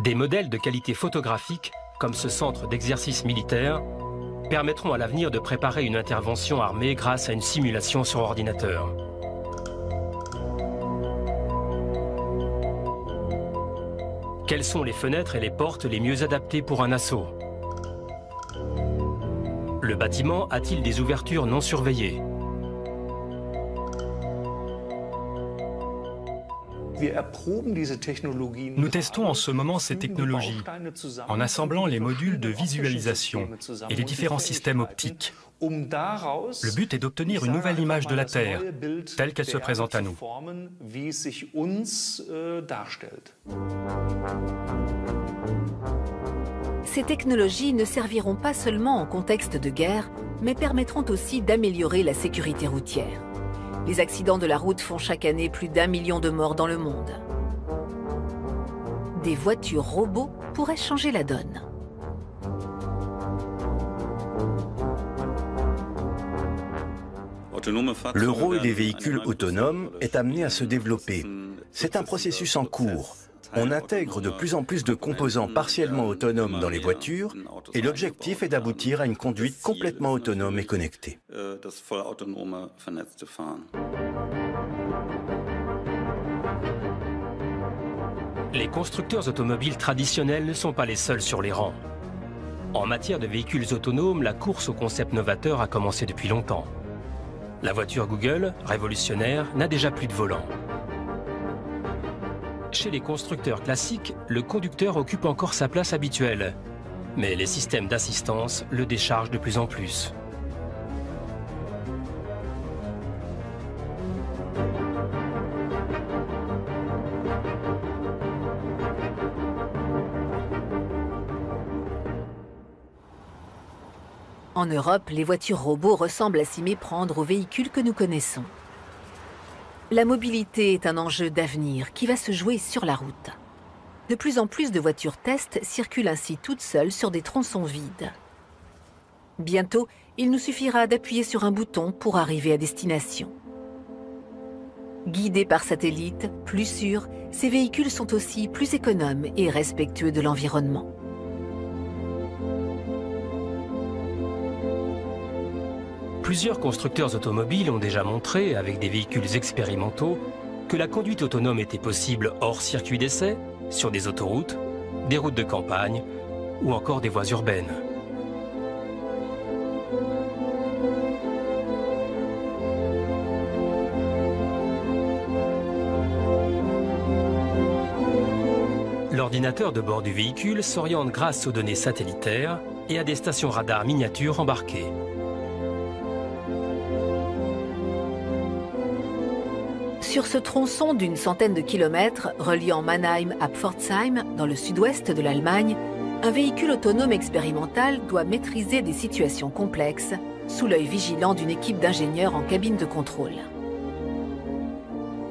Des modèles de qualité photographique, comme ce centre d'exercice militaire, permettront à l'avenir de préparer une intervention armée grâce à une simulation sur ordinateur. Quelles sont les fenêtres et les portes les mieux adaptées pour un assaut? Le bâtiment a-t-il des ouvertures non surveillées? Nous testons en ce moment ces technologies en assemblant les modules de visualisation et les différents systèmes optiques. Le but est d'obtenir une nouvelle image de la Terre, telle qu'elle se présente à nous. Ces technologies ne serviront pas seulement en contexte de guerre, mais permettront aussi d'améliorer la sécurité routière. Les accidents de la route font chaque année plus d'1 million de morts dans le monde. Des voitures robots pourraient changer la donne. L'euro et les véhicules autonomes est amené à se développer. C'est un processus en cours. On intègre de plus en plus de composants partiellement autonomes dans les voitures et l'objectif est d'aboutir à une conduite complètement autonome et connectée. Les constructeurs automobiles traditionnels ne sont pas les seuls sur les rangs. En matière de véhicules autonomes, la course au concept novateur a commencé depuis longtemps. La voiture Google, révolutionnaire, n'a déjà plus de volant. Chez les constructeurs classiques, le conducteur occupe encore sa place habituelle. Mais les systèmes d'assistance le déchargent de plus en plus. En Europe, les voitures robots ressemblent à s'y méprendre aux véhicules que nous connaissons. La mobilité est un enjeu d'avenir qui va se jouer sur la route. De plus en plus de voitures test circulent ainsi toutes seules sur des tronçons vides. Bientôt, il nous suffira d'appuyer sur un bouton pour arriver à destination. Guidés par satellite, plus sûrs, ces véhicules sont aussi plus économes et respectueux de l'environnement. Plusieurs constructeurs automobiles ont déjà montré, avec des véhicules expérimentaux, que la conduite autonome était possible hors circuit d'essai, sur des autoroutes, des routes de campagne ou encore des voies urbaines. L'ordinateur de bord du véhicule s'oriente grâce aux données satellitaires et à des stations radars miniatures embarquées. Sur ce tronçon d'une centaine de kilomètres, reliant Mannheim à Pforzheim, dans le sud-ouest de l'Allemagne, un véhicule autonome expérimental doit maîtriser des situations complexes sous l'œil vigilant d'une équipe d'ingénieurs en cabine de contrôle.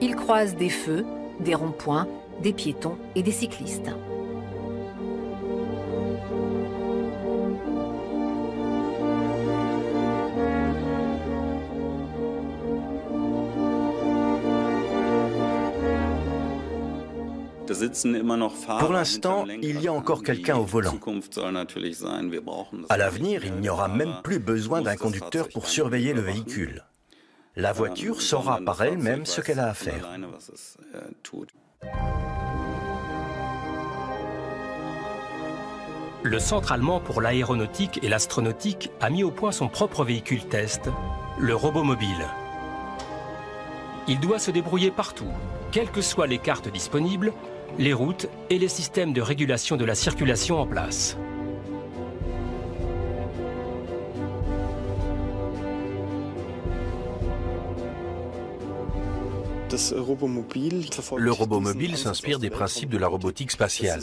Il croise des feux, des ronds-points, des piétons et des cyclistes. Pour l'instant, il y a encore quelqu'un au volant. À l'avenir, il n'y aura même plus besoin d'un conducteur pour surveiller le véhicule. La voiture saura par elle-même ce qu'elle a à faire. Le Centre allemand pour l'aéronautique et l'astronautique a mis au point son propre véhicule test, le robot mobile. Il doit se débrouiller partout, quelles que soient les cartes disponibles, les routes et les systèmes de régulation de la circulation en place. Le robot mobile s'inspire des principes de la robotique spatiale,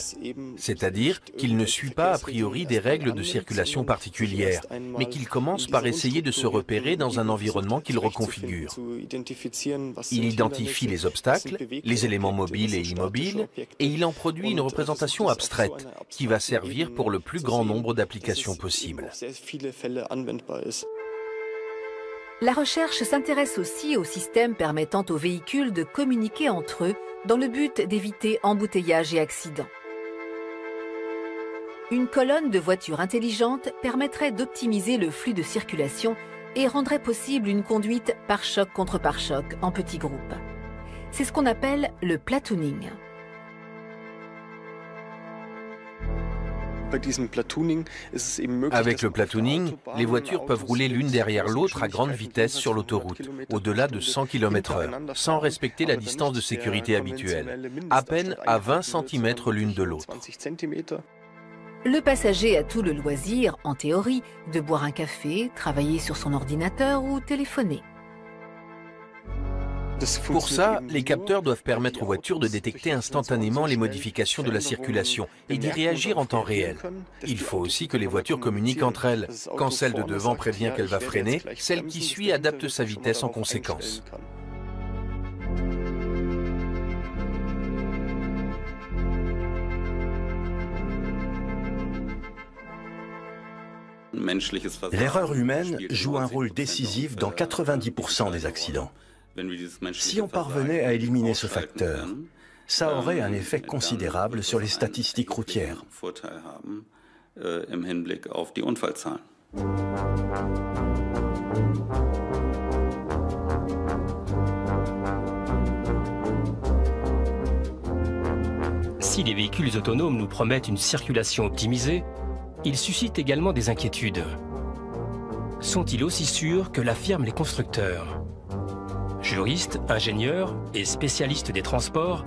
c'est-à-dire qu'il ne suit pas a priori des règles de circulation particulières, mais qu'il commence par essayer de se repérer dans un environnement qu'il reconfigure. Il identifie les obstacles, les éléments mobiles et immobiles, et il en produit une représentation abstraite qui va servir pour le plus grand nombre d'applications possibles. La recherche s'intéresse aussi aux systèmes permettant aux véhicules de communiquer entre eux dans le but d'éviter embouteillages et accidents. Une colonne de voitures intelligentes permettrait d'optimiser le flux de circulation et rendrait possible une conduite pare-choc contre pare-choc en petits groupes. C'est ce qu'on appelle le platooning. Avec le platooning, les voitures peuvent rouler l'une derrière l'autre à grande vitesse sur l'autoroute, au-delà de 100 km/h, sans respecter la distance de sécurité habituelle, à peine à 20 cm l'une de l'autre. Le passager a tout le loisir, en théorie, de boire un café, travailler sur son ordinateur ou téléphoner. Pour ça, les capteurs doivent permettre aux voitures de détecter instantanément les modifications de la circulation et d'y réagir en temps réel. Il faut aussi que les voitures communiquent entre elles. Quand celle de devant prévient qu'elle va freiner, celle qui suit adapte sa vitesse en conséquence. L'erreur humaine joue un rôle décisif dans 90% des accidents. Si on parvenait à éliminer ce facteur, ça aurait un effet considérable sur les statistiques routières. Si les véhicules autonomes nous promettent une circulation optimisée, ils suscitent également des inquiétudes. Sont-ils aussi sûrs que l'affirment les constructeurs ? Juristes, ingénieurs et spécialistes des transports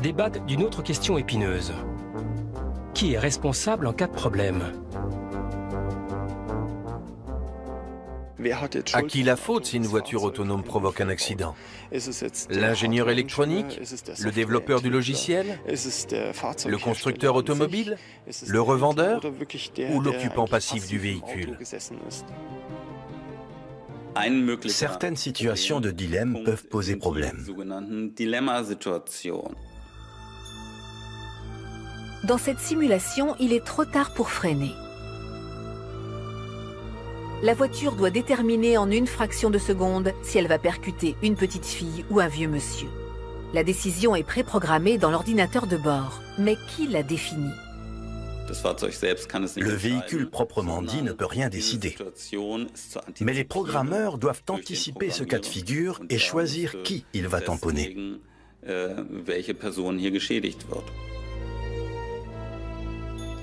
débattent d'une autre question épineuse. Qui est responsable en cas de problème ? À qui la faute si une voiture autonome provoque un accident? L'ingénieur électronique? Le développeur du logiciel? Le constructeur automobile? Le revendeur? Ou l'occupant passif du véhicule? Certaines situations de dilemme peuvent poser problème. Dans cette simulation, il est trop tard pour freiner. La voiture doit déterminer en une fraction de seconde si elle va percuter une petite fille ou un vieux monsieur. La décision est préprogrammée dans l'ordinateur de bord. Mais qui la définit ? Le véhicule proprement dit ne peut rien décider. Mais les programmeurs doivent anticiper ce cas de figure et choisir qui il va tamponner.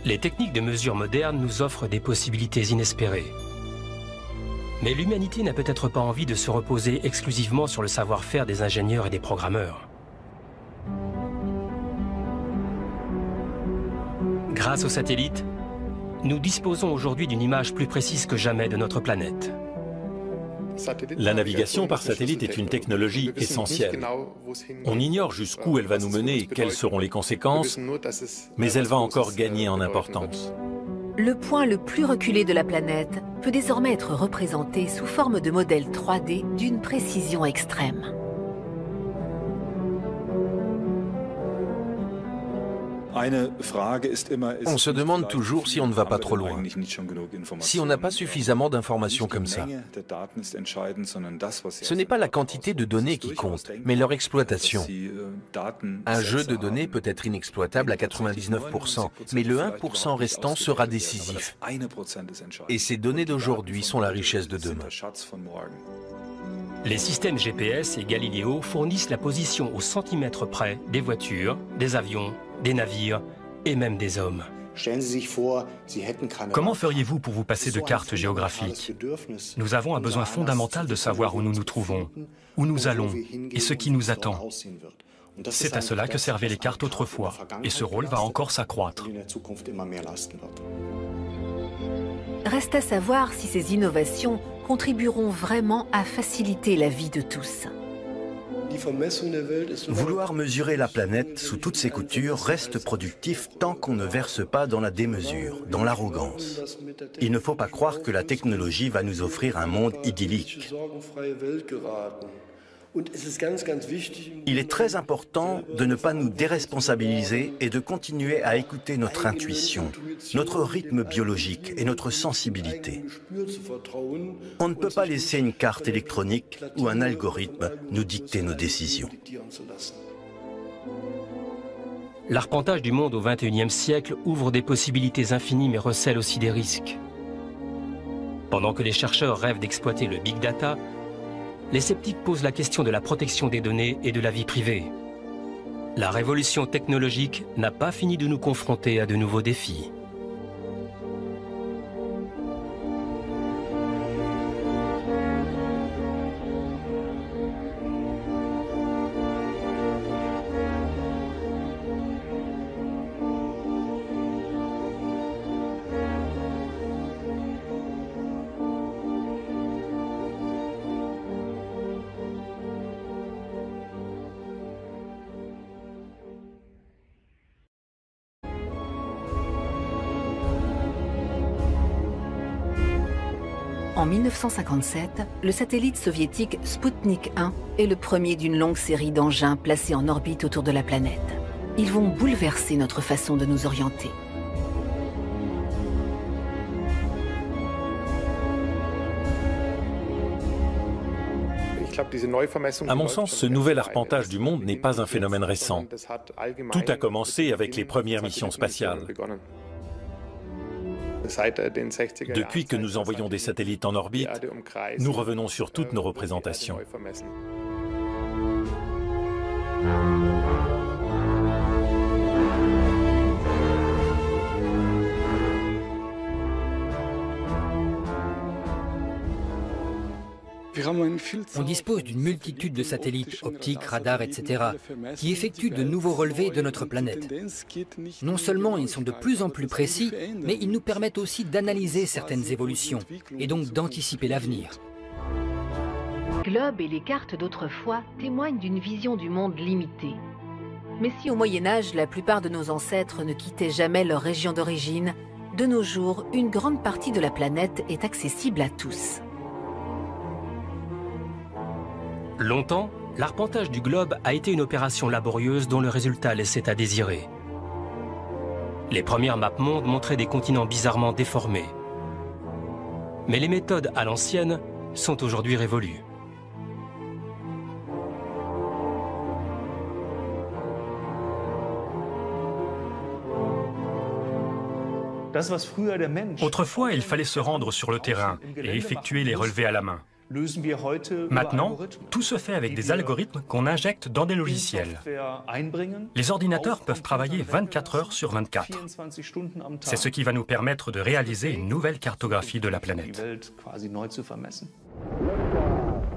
Les techniques de mesure modernes nous offrent des possibilités inespérées. Mais l'humanité n'a peut-être pas envie de se reposer exclusivement sur le savoir-faire des ingénieurs et des programmeurs. Grâce aux satellites, nous disposons aujourd'hui d'une image plus précise que jamais de notre planète. La navigation par satellite est une technologie essentielle. On ignore jusqu'où elle va nous mener et quelles seront les conséquences, mais elle va encore gagner en importance. Le point le plus reculé de la planète peut désormais être représenté sous forme de modèle 3D d'une précision extrême. On se demande toujours si on ne va pas trop loin, si on n'a pas suffisamment d'informations comme ça. Ce n'est pas la quantité de données qui compte, mais leur exploitation. Un jeu de données peut être inexploitable à 99%, mais le 1% restant sera décisif. Et ces données d'aujourd'hui sont la richesse de demain. Les systèmes GPS et Galileo fournissent la position au centimètre près des voitures, des avions, des navires et même des hommes. Comment feriez-vous pour vous passer de cartes géographiques? Nous avons un besoin fondamental de savoir où nous nous trouvons, où nous allons et ce qui nous attend. C'est à cela que servaient les cartes autrefois, et ce rôle va encore s'accroître. Reste à savoir si ces innovations contribueront vraiment à faciliter la vie de tous. Vouloir mesurer la planète sous toutes ses coutures reste productif tant qu'on ne verse pas dans la démesure, dans l'arrogance. Il ne faut pas croire que la technologie va nous offrir un monde idyllique. Il est très important de ne pas nous déresponsabiliser et de continuer à écouter notre intuition, notre rythme biologique et notre sensibilité. On ne peut pas laisser une carte électronique ou un algorithme nous dicter nos décisions. L'arpentage du monde au XXIe siècle ouvre des possibilités infinies mais recèle aussi des risques. Pendant que les chercheurs rêvent d'exploiter le big data, les sceptiques posent la question de la protection des données et de la vie privée. La révolution technologique n'a pas fini de nous confronter à de nouveaux défis. En 1957, le satellite soviétique Sputnik 1 est le premier d'une longue série d'engins placés en orbite autour de la planète. Ils vont bouleverser notre façon de nous orienter. À mon sens, ce nouvel arpentage du monde n'est pas un phénomène récent. Tout a commencé avec les premières missions spatiales. Depuis que nous envoyons des satellites en orbite, nous revenons sur toutes nos représentations. On dispose d'une multitude de satellites optiques, radars, etc., qui effectuent de nouveaux relevés de notre planète. Non seulement ils sont de plus en plus précis, mais ils nous permettent aussi d'analyser certaines évolutions, et donc d'anticiper l'avenir. Globe et les cartes d'autrefois témoignent d'une vision du monde limitée. Mais si au Moyen-Âge, la plupart de nos ancêtres ne quittaient jamais leur région d'origine, de nos jours, une grande partie de la planète est accessible à tous. Longtemps, l'arpentage du globe a été une opération laborieuse dont le résultat laissait à désirer. Les premières maps mondes montraient des continents bizarrement déformés. Mais les méthodes à l'ancienne sont aujourd'hui révolues. Autrefois, il fallait se rendre sur le terrain et effectuer les relevés à la main. Maintenant, tout se fait avec des algorithmes qu'on injecte dans des logiciels. Les ordinateurs peuvent travailler 24 heures sur 24. C'est ce qui va nous permettre de réaliser une nouvelle cartographie de la planète.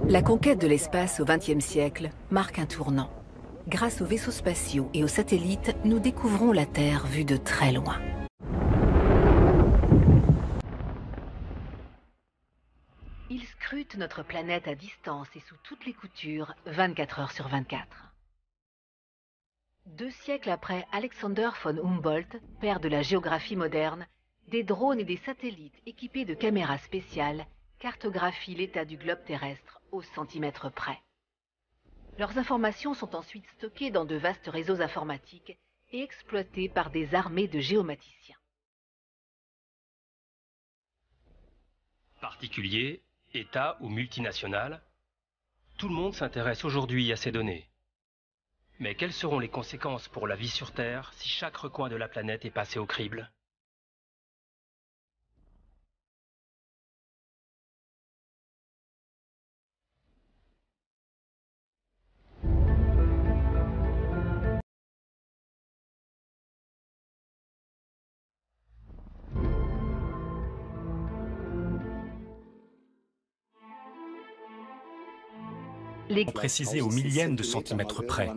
La conquête de l'espace au XXe siècle marque un tournant. Grâce aux vaisseaux spatiaux et aux satellites, nous découvrons la Terre vue de très loin. Ils scrutent notre planète à distance et sous toutes les coutures, 24 heures sur 24. 2 siècles après Alexander von Humboldt, père de la géographie moderne, des drones et des satellites équipés de caméras spéciales cartographient l'état du globe terrestre au centimètre près. Leurs informations sont ensuite stockées dans de vastes réseaux informatiques et exploité par des armées de géomaticiens. Particuliers, États ou multinationales, tout le monde s'intéresse aujourd'hui à ces données. Mais quelles seront les conséquences pour la vie sur Terre si chaque recoin de la planète est passé au crible ? Précisé au millième de centimètre près,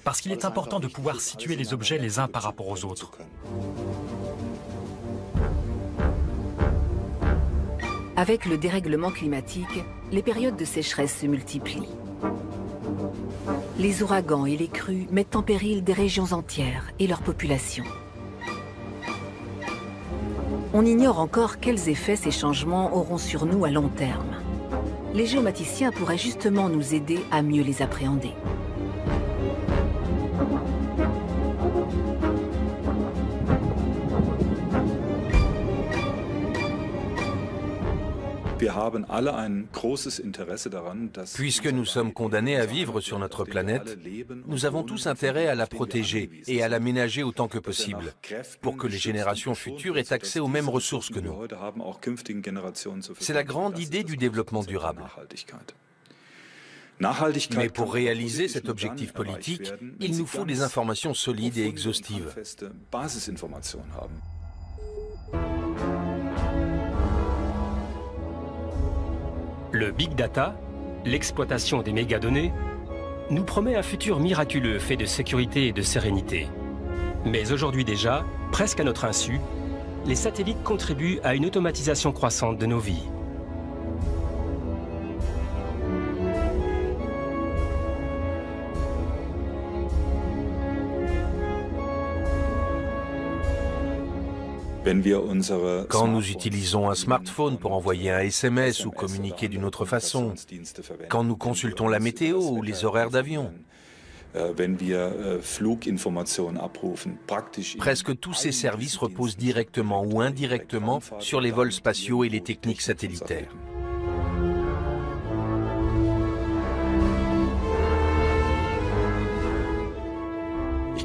parce qu'il est important de pouvoir situer les objets les uns par rapport aux autres. Avec le dérèglement climatique, les périodes de sécheresse se multiplient. Les ouragans et les crues mettent en péril des régions entières et leur population. On ignore encore quels effets ces changements auront sur nous à long terme. Les géomaticiens pourraient justement nous aider à mieux les appréhender. Puisque nous sommes condamnés à vivre sur notre planète, nous avons tous intérêt à la protéger et à l'aménager autant que possible, pour que les générations futures aient accès aux mêmes ressources que nous. C'est la grande idée du développement durable. Mais pour réaliser cet objectif politique, il nous faut des informations solides et exhaustives. Le Big Data, l'exploitation des mégadonnées, nous promet un futur miraculeux fait de sécurité et de sérénité. Mais aujourd'hui déjà, presque à notre insu, les satellites contribuent à une automatisation croissante de nos vies. Quand nous utilisons un smartphone pour envoyer un SMS ou communiquer d'une autre façon, quand nous consultons la météo ou les horaires d'avion, presque tous ces services reposent directement ou indirectement sur les vols spatiaux et les techniques satellitaires.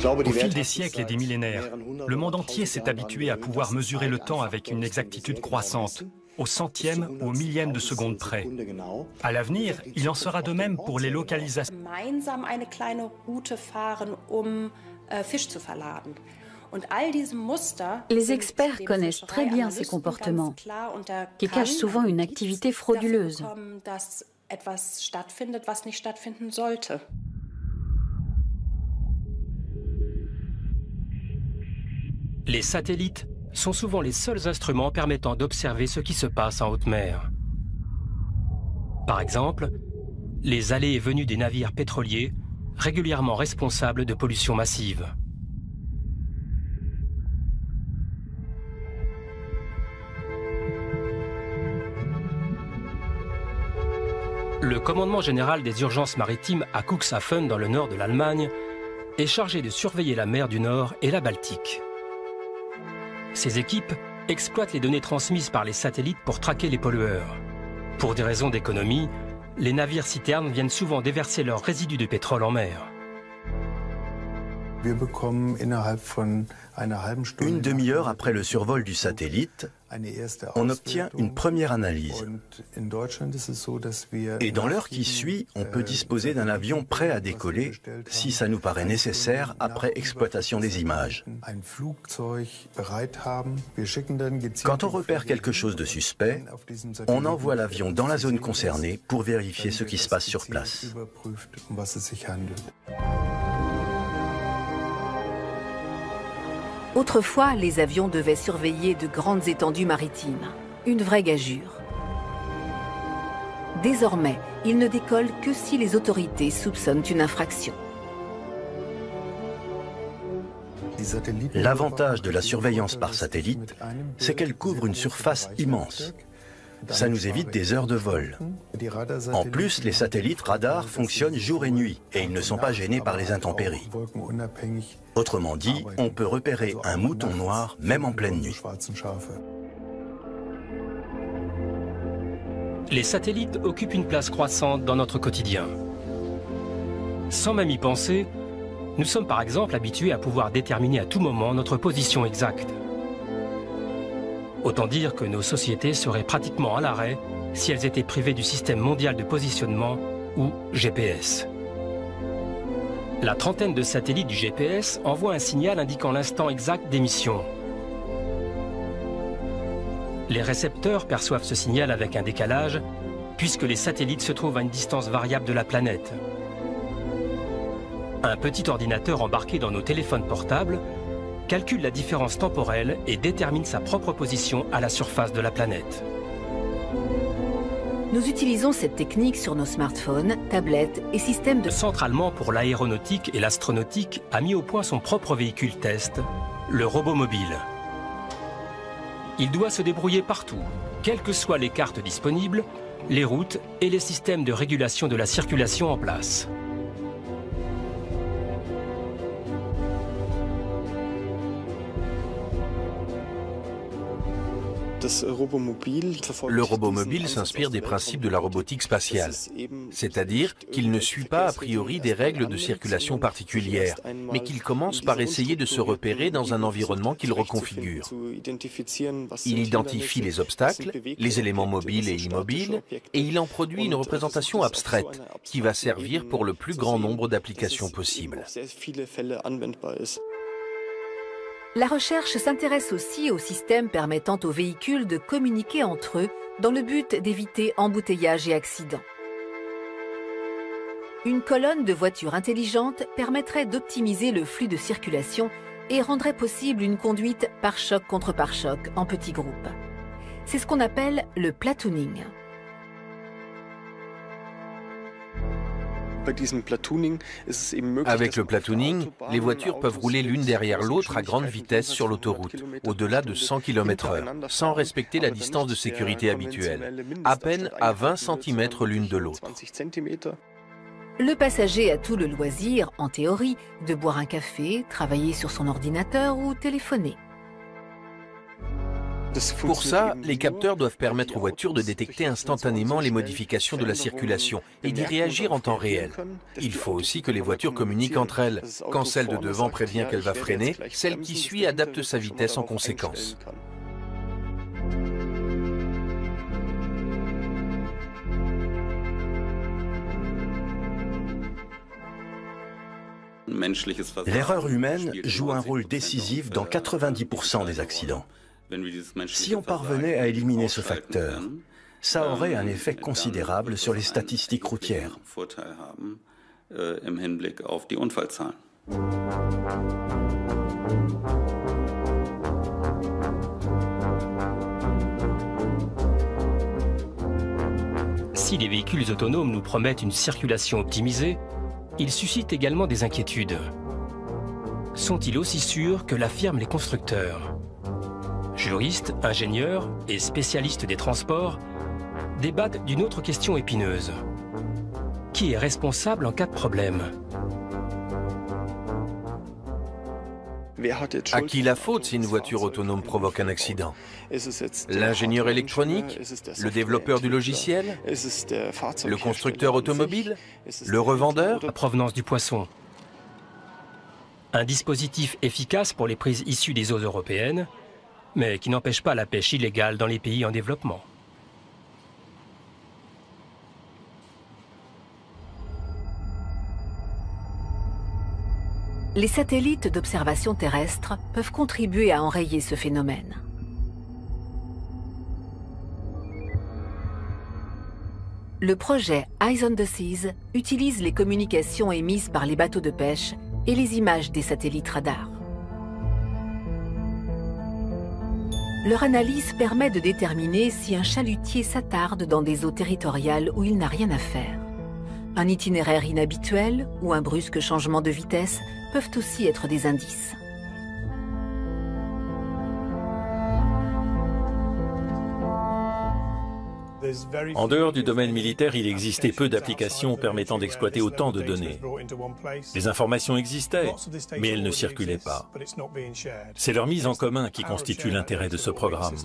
Au fil des siècles et des millénaires, le monde entier s'est habitué à pouvoir mesurer le temps avec une exactitude croissante, au centième ou au millième de seconde près. À l'avenir, il en sera de même pour les localisations. Les experts connaissent très bien ces comportements, qui cachent souvent une activité frauduleuse. Les satellites sont souvent les seuls instruments permettant d'observer ce qui se passe en haute mer. Par exemple, les allées et venues des navires pétroliers, régulièrement responsables de pollution massive. Le commandement général des urgences maritimes à Cuxhaven, dans le nord de l'Allemagne, est chargé de surveiller la mer du Nord et la Baltique. Ces équipes exploitent les données transmises par les satellites pour traquer les pollueurs. Pour des raisons d'économie, les navires-citernes viennent souvent déverser leurs résidus de pétrole en mer. Une demi-heure après le survol du satellite, on obtient une première analyse. Et dans l'heure qui suit, on peut disposer d'un avion prêt à décoller si ça nous paraît nécessaire après exploitation des images. Quand on repère quelque chose de suspect, on envoie l'avion dans la zone concernée pour vérifier ce qui se passe sur place. Autrefois, les avions devaient surveiller de grandes étendues maritimes. Une vraie gageure. Désormais, ils ne décollent que si les autorités soupçonnent une infraction. L'avantage de la surveillance par satellite, c'est qu'elle couvre une surface immense. Ça nous évite des heures de vol. En plus, les satellites radars fonctionnent jour et nuit et ils ne sont pas gênés par les intempéries. Autrement dit, on peut repérer un mouton noir même en pleine nuit. Les satellites occupent une place croissante dans notre quotidien. Sans même y penser, nous sommes par exemple habitués à pouvoir déterminer à tout moment notre position exacte. Autant dire que nos sociétés seraient pratiquement à l'arrêt si elles étaient privées du système mondial de positionnement, ou GPS. La trentaine de satellites du GPS envoie un signal indiquant l'instant exact d'émission. Les récepteurs perçoivent ce signal avec un décalage, puisque les satellites se trouvent à une distance variable de la planète. Un petit ordinateur embarqué dans nos téléphones portables calcule la différence temporelle et détermine sa propre position à la surface de la planète. Nous utilisons cette technique sur nos smartphones, tablettes et systèmes de... Le Centre allemand pour l'aéronautique et l'astronautique a mis au point son propre véhicule test, le robot mobile. Il doit se débrouiller partout, quelles que soient les cartes disponibles, les routes et les systèmes de régulation de la circulation en place. Le robot mobile s'inspire des principes de la robotique spatiale, c'est-à-dire qu'il ne suit pas a priori des règles de circulation particulières, mais qu'il commence par essayer de se repérer dans un environnement qu'il reconfigure. Il identifie les obstacles, les éléments mobiles et immobiles, et il en produit une représentation abstraite qui va servir pour le plus grand nombre d'applications possibles. La recherche s'intéresse aussi aux systèmes permettant aux véhicules de communiquer entre eux dans le but d'éviter embouteillages et accidents. Une colonne de voitures intelligentes permettrait d'optimiser le flux de circulation et rendrait possible une conduite pare-choc contre pare-choc en petits groupes. C'est ce qu'on appelle le platooning. Avec le platooning, les voitures peuvent rouler l'une derrière l'autre à grande vitesse sur l'autoroute, au-delà de 100 km/h, sans respecter la distance de sécurité habituelle, à peine à 20 cm l'une de l'autre. Le passager a tout le loisir, en théorie, de boire un café, travailler sur son ordinateur ou téléphoner. Pour ça, les capteurs doivent permettre aux voitures de détecter instantanément les modifications de la circulation et d'y réagir en temps réel. Il faut aussi que les voitures communiquent entre elles. Quand celle de devant prévient qu'elle va freiner, celle qui suit adapte sa vitesse en conséquence. L'erreur humaine joue un rôle décisif dans 90% des accidents. Si on parvenait à éliminer ce facteur, ça aurait un effet considérable sur les statistiques routières. Si les véhicules autonomes nous promettent une circulation optimisée, ils suscitent également des inquiétudes. Sont-ils aussi sûrs que l'affirment les constructeurs ? Juristes, ingénieurs et spécialistes des transports débattent d'une autre question épineuse. Qui est responsable en cas de problème ? À qui la faute si une voiture autonome provoque un accident? L'ingénieur électronique? Le développeur du logiciel? Le constructeur automobile? Le revendeur? La provenance du poisson. Un dispositif efficace pour les prises issues des eaux européennes, mais qui n'empêche pas la pêche illégale dans les pays en développement. Les satellites d'observation terrestre peuvent contribuer à enrayer ce phénomène. Le projet Eyes on the Seas utilise les communications émises par les bateaux de pêche et les images des satellites radars. Leur analyse permet de déterminer si un chalutier s'attarde dans des eaux territoriales où il n'a rien à faire. Un itinéraire inhabituel ou un brusque changement de vitesse peuvent aussi être des indices. En dehors du domaine militaire, il existait peu d'applications permettant d'exploiter autant de données. Les informations existaient, mais elles ne circulaient pas. C'est leur mise en commun qui constitue l'intérêt de ce programme.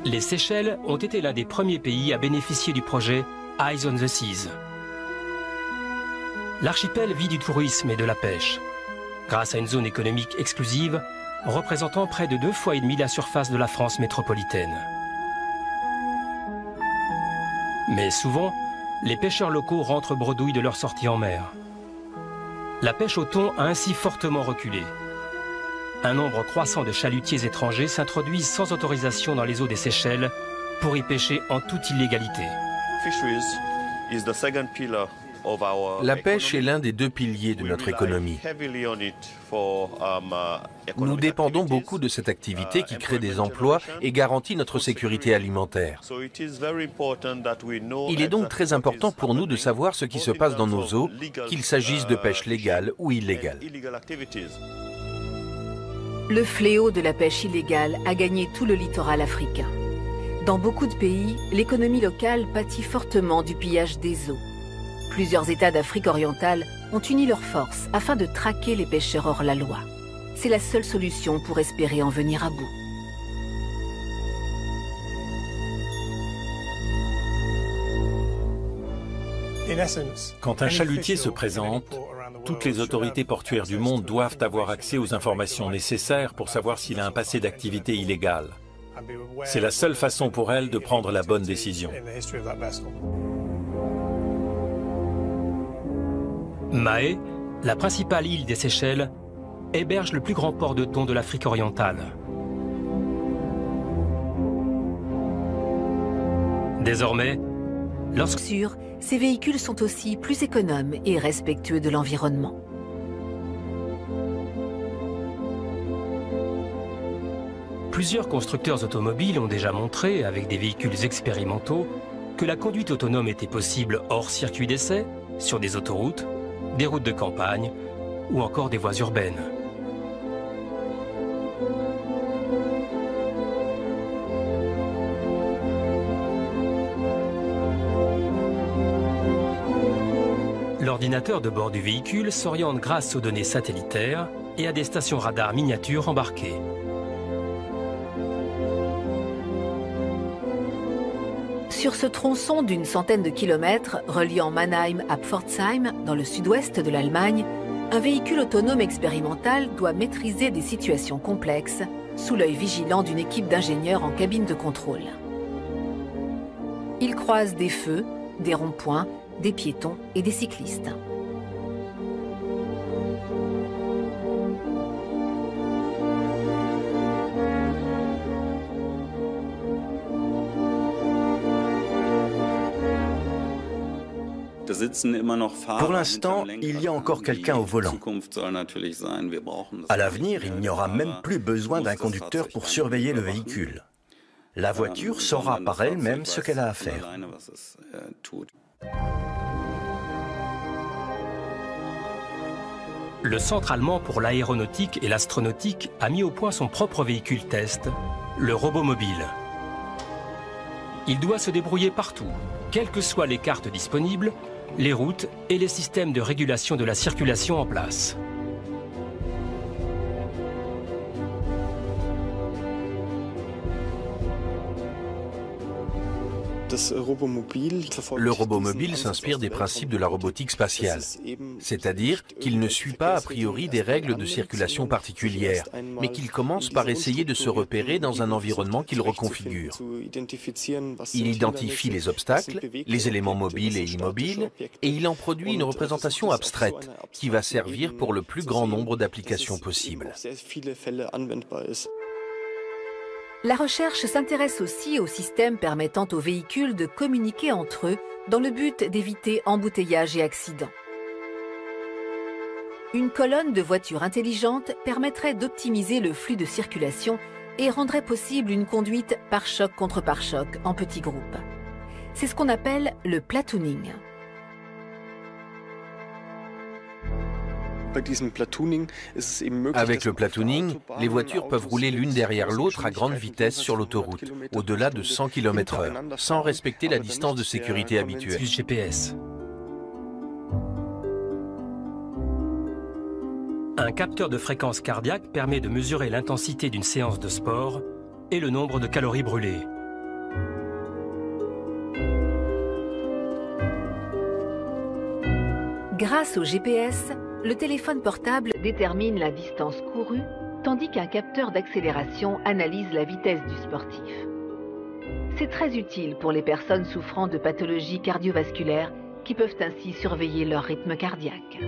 Les Seychelles ont été l'un des premiers pays à bénéficier du projet Eyes on the Seas. L'archipel vit du tourisme et de la pêche, grâce à une zone économique exclusive représentant près de 2,5 fois la surface de la France métropolitaine. Mais souvent, les pêcheurs locaux rentrent bredouilles de leur sortie en mer. La pêche au thon a ainsi fortement reculé. Un nombre croissant de chalutiers étrangers s'introduisent sans autorisation dans les eaux des Seychelles pour y pêcher en toute illégalité. La pêche est l'un des deux piliers de notre économie. Nous dépendons beaucoup de cette activité qui crée des emplois et garantit notre sécurité alimentaire. Il est donc très important pour nous de savoir ce qui se passe dans nos eaux, qu'il s'agisse de pêche légale ou illégale. Le fléau de la pêche illégale a gagné tout le littoral africain. Dans beaucoup de pays, l'économie locale pâtit fortement du pillage des eaux. Plusieurs États d'Afrique orientale ont uni leurs forces afin de traquer les pêcheurs hors la loi. C'est la seule solution pour espérer en venir à bout. Quand un chalutier se présente, toutes les autorités portuaires du monde doivent avoir accès aux informations nécessaires pour savoir s'il a un passé d'activité illégale. C'est la seule façon pour elles de prendre la bonne décision. Mahé, la principale île des Seychelles, héberge le plus grand port de thon de l'Afrique orientale. Désormais, ces véhicules sont aussi plus économes et respectueux de l'environnement. Plusieurs constructeurs automobiles ont déjà montré, avec des véhicules expérimentaux, que la conduite autonome était possible hors circuit d'essai, sur des autoroutes, des routes de campagne ou encore des voies urbaines. L'ordinateur de bord du véhicule s'oriente grâce aux données satellitaires et à des stations radars miniatures embarquées. Sur ce tronçon d'une centaine de kilomètres reliant Mannheim à Pforzheim, dans le sud-ouest de l'Allemagne, un véhicule autonome expérimental doit maîtriser des situations complexes sous l'œil vigilant d'une équipe d'ingénieurs en cabine de contrôle. Il croise des feux, des ronds-points, des piétons et des cyclistes. Pour l'instant, il y a encore quelqu'un au volant. À l'avenir, il n'y aura même plus besoin d'un conducteur pour surveiller le véhicule. La voiture saura par elle-même ce qu'elle a à faire. Le Centre allemand pour l'aéronautique et l'astronautique a mis au point son propre véhicule test, le RoboMobil. Il doit se débrouiller partout, quelles que soient les cartes disponibles, les routes et les systèmes de régulation de la circulation en place. Le RoboMobil s'inspire des principes de la robotique spatiale, c'est-à-dire qu'il ne suit pas a priori des règles de circulation particulières, mais qu'il commence par essayer de se repérer dans un environnement qu'il reconfigure. Il identifie les obstacles, les éléments mobiles et immobiles, et il en produit une représentation abstraite qui va servir pour le plus grand nombre d'applications possibles. La recherche s'intéresse aussi aux systèmes permettant aux véhicules de communiquer entre eux dans le but d'éviter embouteillages et accidents. Une colonne de voitures intelligentes permettrait d'optimiser le flux de circulation et rendrait possible une conduite pare-choc contre pare-choc en petits groupes. C'est ce qu'on appelle le platooning. Avec le platooning, les voitures peuvent rouler l'une derrière l'autre à grande vitesse sur l'autoroute, au-delà de 100 km/h, sans respecter la distance de sécurité habituelle. Plus GPS. Un capteur de fréquence cardiaque permet de mesurer l'intensité d'une séance de sport et le nombre de calories brûlées. Grâce au GPS, le téléphone portable détermine la distance courue, tandis qu'un capteur d'accélération analyse la vitesse du sportif. C'est très utile pour les personnes souffrant de pathologies cardiovasculaires qui peuvent ainsi surveiller leur rythme cardiaque.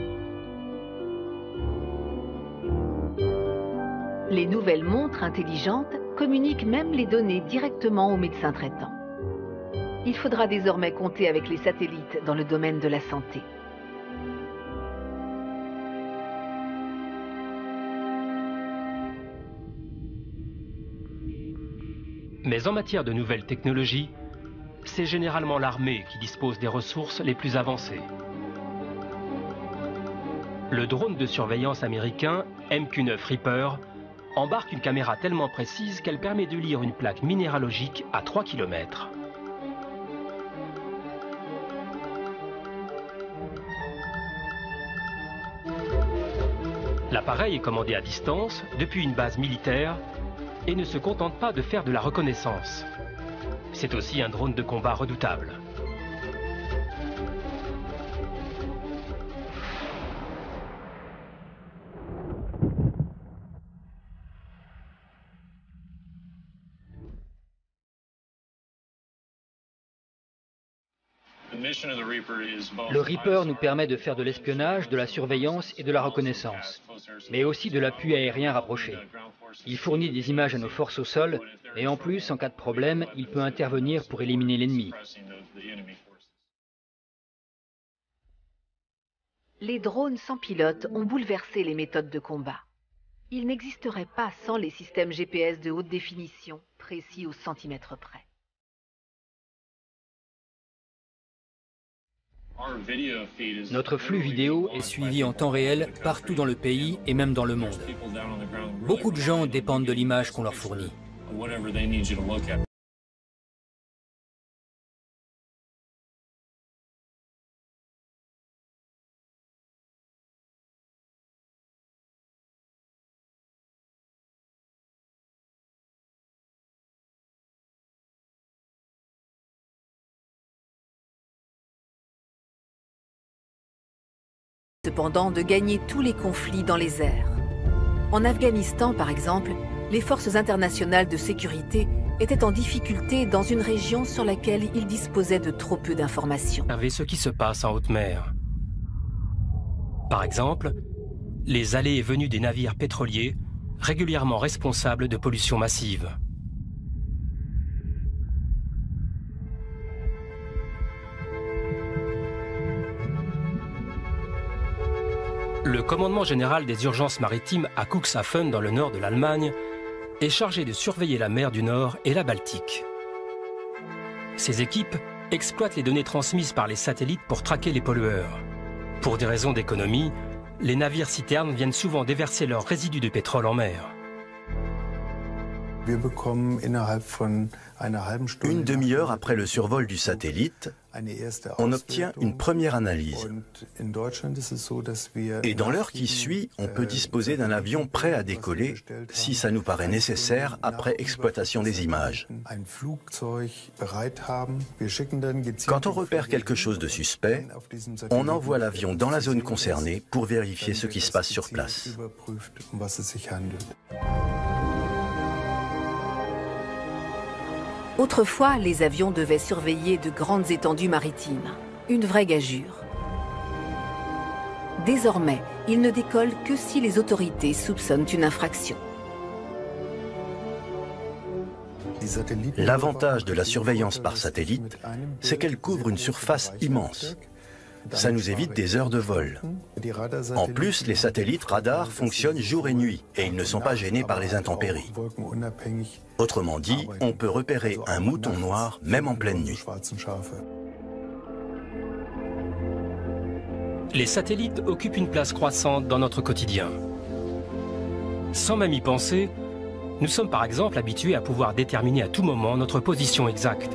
Les nouvelles montres intelligentes communiquent même les données directement au médecin traitant. Il faudra désormais compter avec les satellites dans le domaine de la santé. Mais en matière de nouvelles technologies, c'est généralement l'armée qui dispose des ressources les plus avancées. Le drone de surveillance américain MQ-9 Reaper embarque une caméra tellement précise qu'elle permet de lire une plaque minéralogique à 3 km. L'appareil est commandé à distance depuis une base militaire et ne se contente pas de faire de la reconnaissance. C'est aussi un drone de combat redoutable. Le Reaper nous permet de faire de l'espionnage, de la surveillance et de la reconnaissance, mais aussi de l'appui aérien rapproché. Il fournit des images à nos forces au sol et en plus, en cas de problème, il peut intervenir pour éliminer l'ennemi. Les drones sans pilote ont bouleversé les méthodes de combat. Ils n'existeraient pas sans les systèmes GPS de haute définition, précis au centimètre près. Notre flux vidéo est suivi en temps réel partout dans le pays et même dans le monde. Beaucoup de gens dépendent de l'image qu'on leur fournit. Cependant de gagner tous les conflits dans les airs. En Afghanistan, par exemple, les forces internationales de sécurité étaient en difficulté dans une région sur laquelle ils disposaient de trop peu d'informations. Observez ce qui se passe en haute mer. Par exemple, les allées et venues des navires pétroliers, régulièrement responsables de pollution massive. Le commandement général des urgences maritimes à Cuxhaven, dans le nord de l'Allemagne, est chargé de surveiller la mer du Nord et la Baltique. Ces équipes exploitent les données transmises par les satellites pour traquer les pollueurs. Pour des raisons d'économie, les navires citernes viennent souvent déverser leurs résidus de pétrole en mer. Une demi-heure après le survol du satellite, on obtient une première analyse. Et dans l'heure qui suit, on peut disposer d'un avion prêt à décoller si ça nous paraît nécessaire après exploitation des images. Quand on repère quelque chose de suspect, on envoie l'avion dans la zone concernée pour vérifier ce qui se passe sur place. Autrefois, les avions devaient surveiller de grandes étendues maritimes. Une vraie gageure. Désormais, ils ne décollent que si les autorités soupçonnent une infraction. L'avantage de la surveillance par satellite, c'est qu'elle couvre une surface immense. Ça nous évite des heures de vol. En plus, les satellites radars fonctionnent jour et nuit et ils ne sont pas gênés par les intempéries. Autrement dit, on peut repérer un mouton noir même en pleine nuit. Les satellites occupent une place croissante dans notre quotidien. Sans même y penser, nous sommes par exemple habitués à pouvoir déterminer à tout moment notre position exacte.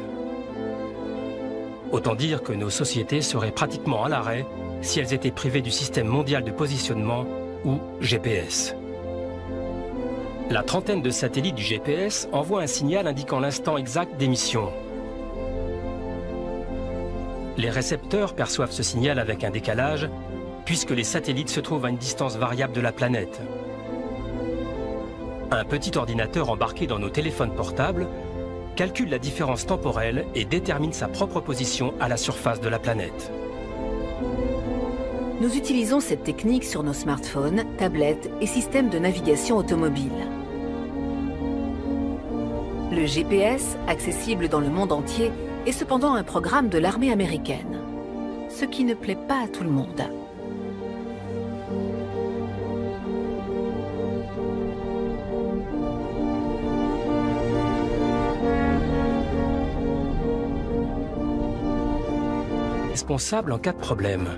Autant dire que nos sociétés seraient pratiquement à l'arrêt si elles étaient privées du système mondial de positionnement, ou GPS. La trentaine de satellites du GPS envoie un signal indiquant l'instant exact d'émission. Les récepteurs perçoivent ce signal avec un décalage, puisque les satellites se trouvent à une distance variable de la planète. Un petit ordinateur embarqué dans nos téléphones portables calcule la différence temporelle et détermine sa propre position à la surface de la planète. Nous utilisons cette technique sur nos smartphones, tablettes et systèmes de navigation automobile. Le GPS, accessible dans le monde entier, est cependant un programme de l'armée américaine, ce qui ne plaît pas à tout le monde. Responsable en cas de problème.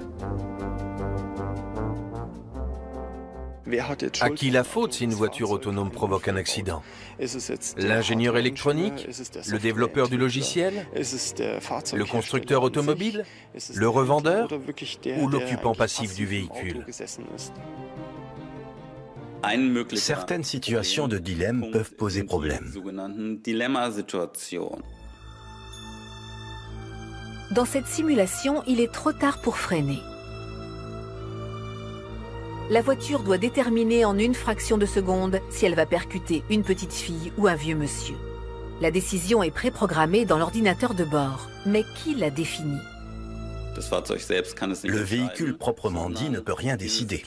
À qui la faute si une voiture autonome provoque un accident? L'ingénieur électronique? Le développeur du logiciel? Le constructeur automobile? Le revendeur? Ou l'occupant passif du véhicule? Certaines situations de dilemme peuvent poser problème. Dans cette simulation, il est trop tard pour freiner. La voiture doit déterminer en une fraction de seconde si elle va percuter une petite fille ou un vieux monsieur. La décision est préprogrammée dans l'ordinateur de bord. Mais qui la définit? Le véhicule proprement dit ne peut rien décider.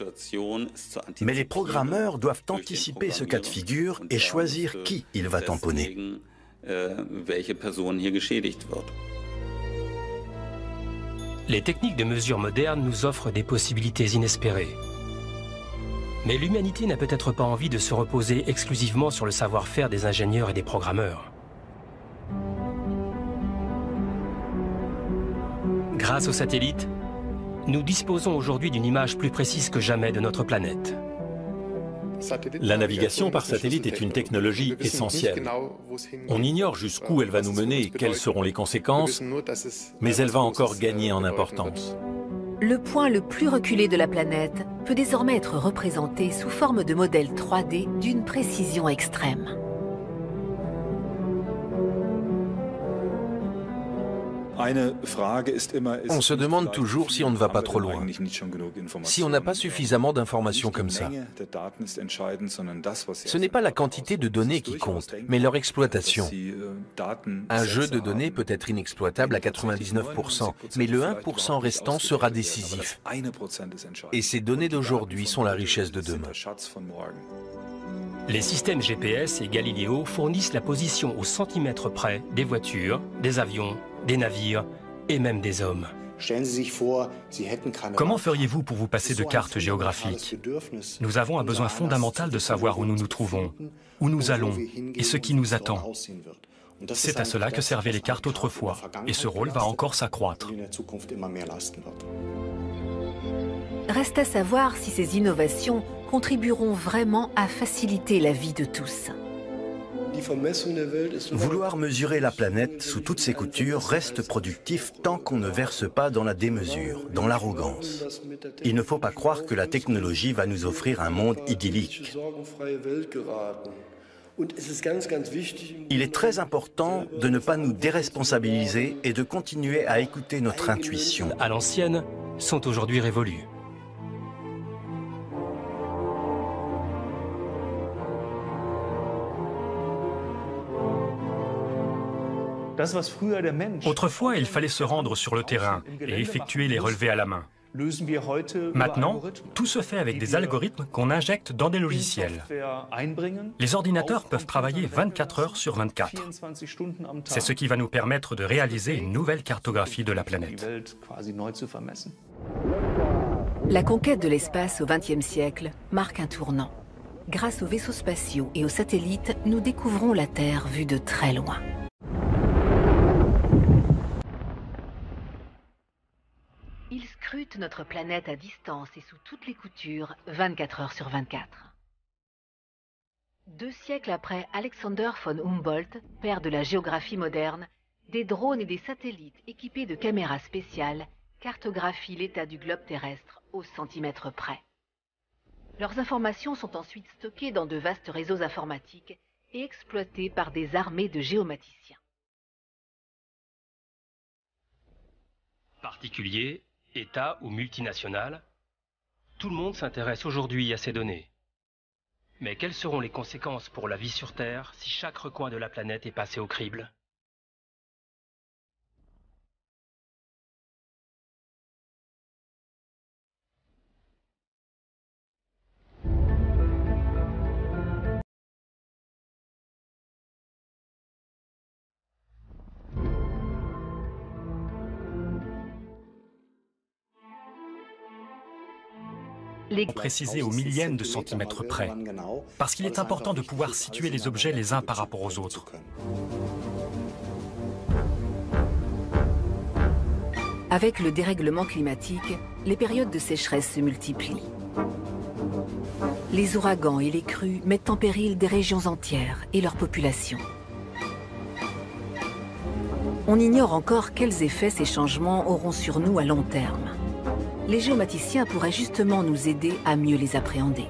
Mais les programmeurs doivent anticiper ce cas de figure et choisir qui il va tamponner. Les techniques de mesure modernes nous offrent des possibilités inespérées. Mais l'humanité n'a peut-être pas envie de se reposer exclusivement sur le savoir-faire des ingénieurs et des programmeurs. Grâce aux satellites, nous disposons aujourd'hui d'une image plus précise que jamais de notre planète. La navigation par satellite est une technologie essentielle. On ignore jusqu'où elle va nous mener et quelles seront les conséquences, mais elle va encore gagner en importance. Le point le plus reculé de la planète peut désormais être représenté sous forme de modèle 3D d'une précision extrême. On se demande toujours si on ne va pas trop loin, si on n'a pas suffisamment d'informations comme ça. Ce n'est pas la quantité de données qui compte, mais leur exploitation. Un jeu de données peut être inexploitable à 99%, mais le 1% restant sera décisif. Et ces données d'aujourd'hui sont la richesse de demain. Les systèmes GPS et Galileo fournissent la position au centimètre près des voitures, des avions, des navires et même des hommes. Comment feriez-vous pour vous passer de cartes géographiques? Nous avons un besoin fondamental de savoir où nous nous trouvons, où nous allons et ce qui nous attend. C'est à cela que servaient les cartes autrefois, et ce rôle va encore s'accroître. Reste à savoir si ces innovations contribueront vraiment à faciliter la vie de tous. Vouloir mesurer la planète sous toutes ses coutures reste productif tant qu'on ne verse pas dans la démesure, dans l'arrogance. Il ne faut pas croire que la technologie va nous offrir un monde idyllique. Il est très important de ne pas nous déresponsabiliser et de continuer à écouter notre intuition. À l'ancienne, sont aujourd'hui révolues. Autrefois, il fallait se rendre sur le terrain et effectuer les relevés à la main. Maintenant, tout se fait avec des algorithmes qu'on injecte dans des logiciels. Les ordinateurs peuvent travailler 24 heures sur 24. C'est ce qui va nous permettre de réaliser une nouvelle cartographie de la planète. La conquête de l'espace au XXe siècle marque un tournant. Grâce aux vaisseaux spatiaux et aux satellites, nous découvrons la Terre vue de très loin. Ils scrutent toute notre planète à distance et sous toutes les coutures, 24 heures sur 24. 2 siècles après Alexander von Humboldt, père de la géographie moderne, des drones et des satellites équipés de caméras spéciales cartographient l'état du globe terrestre au centimètre près. Leurs informations sont ensuite stockées dans de vastes réseaux informatiques et exploitées par des armées de géomaticiens. Particuliers, États ou multinationales, tout le monde s'intéresse aujourd'hui à ces données. Mais quelles seront les conséquences pour la vie sur Terre si chaque recoin de la planète est passé au crible ? Précisé au millième de centimètre près, parce qu'il est important de pouvoir situer les objets les uns par rapport aux autres. Avec le dérèglement climatique, les périodes de sécheresse se multiplient. Les ouragans et les crues mettent en péril des régions entières et leur population. On ignore encore quels effets ces changements auront sur nous à long terme. Les géomaticiens pourraient justement nous aider à mieux les appréhender.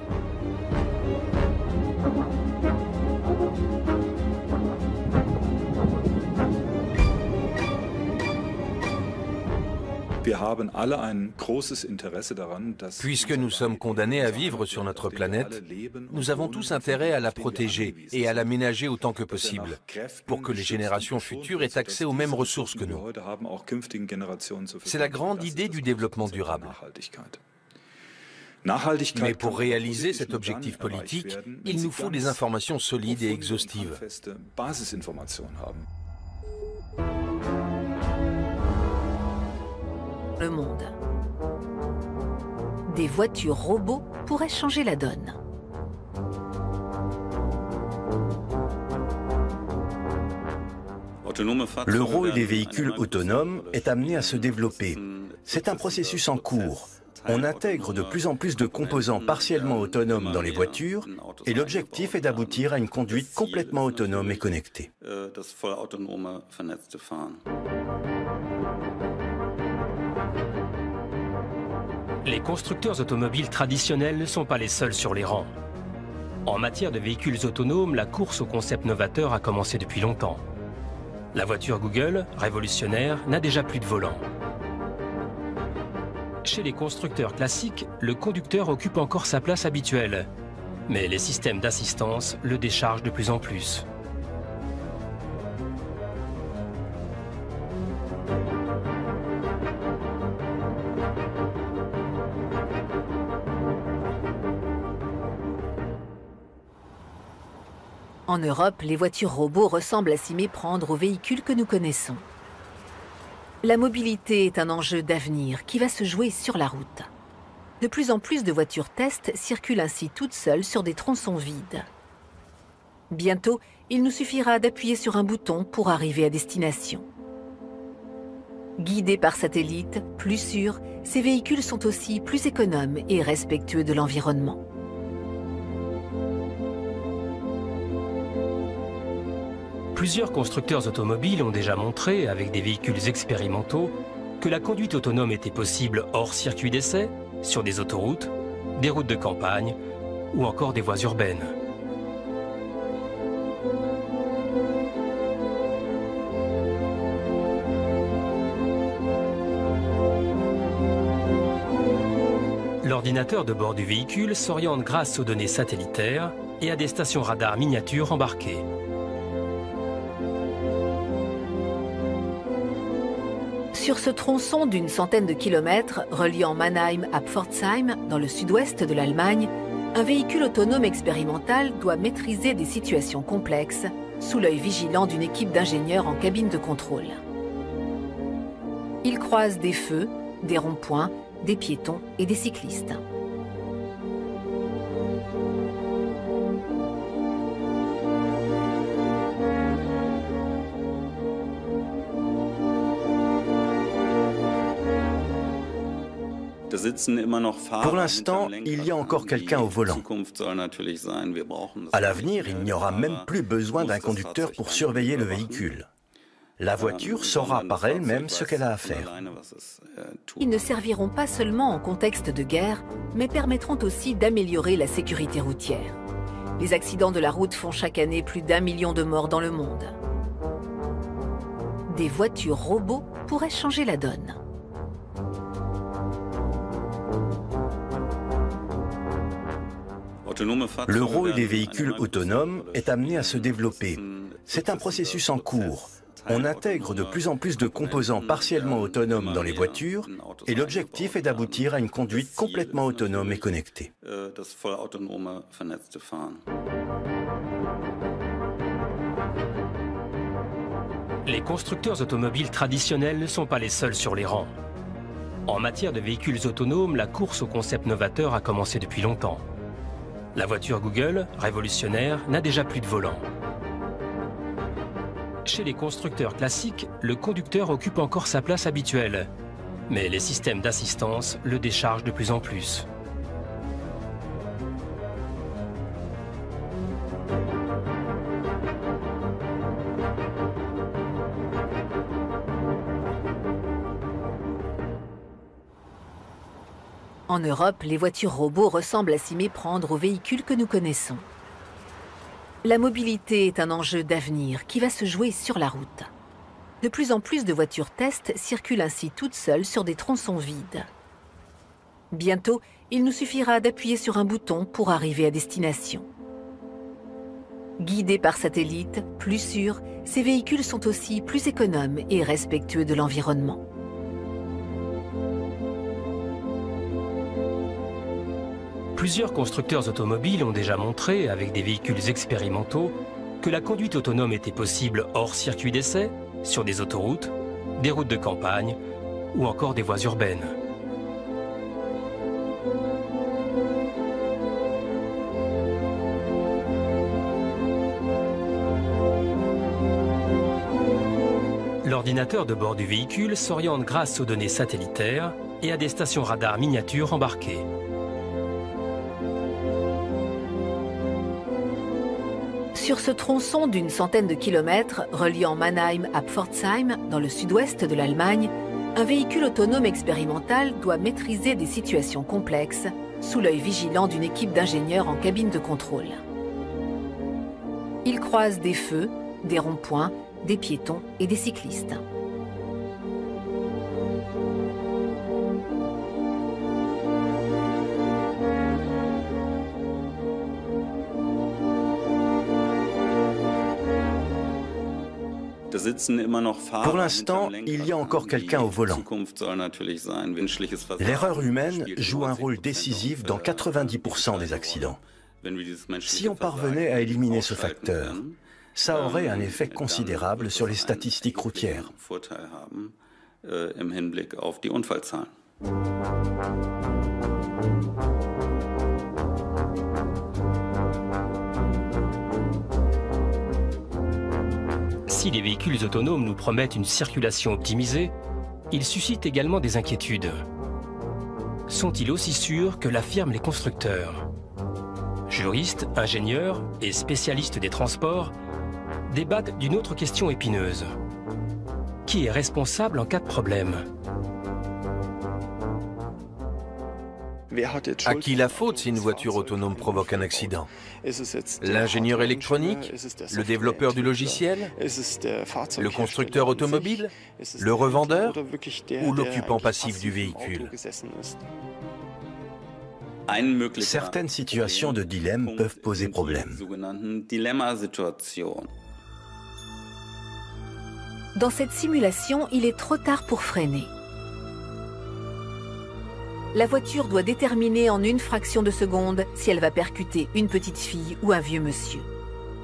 Puisque nous sommes condamnés à vivre sur notre planète, nous avons tous intérêt à la protéger et à l'aménager autant que possible, pour que les générations futures aient accès aux mêmes ressources que nous. C'est la grande idée du développement durable. Mais pour réaliser cet objectif politique, il nous faut des informations solides et exhaustives. Le monde. Des voitures robots pourraient changer la donne. Le rôle des véhicules autonomes est amené à se développer. C'est un processus en cours. On intègre de plus en plus de composants partiellement autonomes dans les voitures et l'objectif est d'aboutir à une conduite complètement autonome et connectée. Les constructeurs automobiles traditionnels ne sont pas les seuls sur les rangs. En matière de véhicules autonomes, la course au concept novateur a commencé depuis longtemps. La voiture Google, révolutionnaire, n'a déjà plus de volant. Chez les constructeurs classiques, le conducteur occupe encore sa place habituelle. Mais les systèmes d'assistance le déchargent de plus en plus. En Europe, les voitures robots ressemblent à s'y méprendre aux véhicules que nous connaissons. La mobilité est un enjeu d'avenir qui va se jouer sur la route. De plus en plus de voitures test circulent ainsi toutes seules sur des tronçons vides. Bientôt, il nous suffira d'appuyer sur un bouton pour arriver à destination. Guidés par satellite, plus sûrs, ces véhicules sont aussi plus économes et respectueux de l'environnement. Plusieurs constructeurs automobiles ont déjà montré, avec des véhicules expérimentaux, que la conduite autonome était possible hors circuit d'essai, sur des autoroutes, des routes de campagne ou encore des voies urbaines. L'ordinateur de bord du véhicule s'oriente grâce aux données satellitaires et à des stations radars miniatures embarquées. Sur ce tronçon d'une centaine de kilomètres reliant Mannheim à Pforzheim, dans le sud-ouest de l'Allemagne, un véhicule autonome expérimental doit maîtriser des situations complexes sous l'œil vigilant d'une équipe d'ingénieurs en cabine de contrôle. Il croise des feux, des ronds-points, des piétons et des cyclistes. Pour l'instant, il y a encore quelqu'un au volant. À l'avenir, il n'y aura même plus besoin d'un conducteur pour surveiller le véhicule. La voiture saura par elle-même ce qu'elle a à faire. Ils ne serviront pas seulement en contexte de guerre, mais permettront aussi d'améliorer la sécurité routière. Les accidents de la route font chaque année plus d'1 million de morts dans le monde. Des voitures robots pourraient changer la donne. Le rôle des véhicules autonomes est amené à se développer. C'est un processus en cours. On intègre de plus en plus de composants partiellement autonomes dans les voitures et l'objectif est d'aboutir à une conduite complètement autonome et connectée. Les constructeurs automobiles traditionnels ne sont pas les seuls sur les rangs. En matière de véhicules autonomes, la course au concept novateur a commencé depuis longtemps. La voiture Google, révolutionnaire, n'a déjà plus de volant. Chez les constructeurs classiques, le conducteur occupe encore sa place habituelle. Mais les systèmes d'assistance le déchargent de plus en plus. En Europe, les voitures robots ressemblent à s'y méprendre aux véhicules que nous connaissons. La mobilité est un enjeu d'avenir qui va se jouer sur la route. De plus en plus de voitures test circulent ainsi toutes seules sur des tronçons vides. Bientôt, il nous suffira d'appuyer sur un bouton pour arriver à destination. Guidés par satellite, plus sûrs, ces véhicules sont aussi plus économes et respectueux de l'environnement. Plusieurs constructeurs automobiles ont déjà montré, avec des véhicules expérimentaux, que la conduite autonome était possible hors circuit d'essai, sur des autoroutes, des routes de campagne ou encore des voies urbaines. L'ordinateur de bord du véhicule s'oriente grâce aux données satellitaires et à des stations radars miniatures embarquées. Sur ce tronçon d'une centaine de kilomètres, reliant Mannheim à Pforzheim, dans le sud-ouest de l'Allemagne, un véhicule autonome expérimental doit maîtriser des situations complexes sous l'œil vigilant d'une équipe d'ingénieurs en cabine de contrôle. Il croise des feux, des ronds-points, des piétons et des cyclistes. Pour l'instant, il y a encore quelqu'un au volant. L'erreur humaine joue un rôle décisif dans 90% des accidents. Si on parvenait à éliminer ce facteur, ça aurait un effet considérable sur les statistiques routières. Si les véhicules autonomes nous promettent une circulation optimisée, ils suscitent également des inquiétudes. Sont-ils aussi sûrs que l'affirment les constructeurs? Juristes, ingénieurs et spécialistes des transports débattent d'une autre question épineuse. Qui est responsable en cas de problème? À qui la faute si une voiture autonome provoque un accident? L'ingénieur électronique? Le développeur du logiciel? Le constructeur automobile? Le revendeur? Ou l'occupant passif du véhicule? Certaines situations de dilemme peuvent poser problème. Dans cette simulation, il est trop tard pour freiner. La voiture doit déterminer en une fraction de seconde si elle va percuter une petite fille ou un vieux monsieur.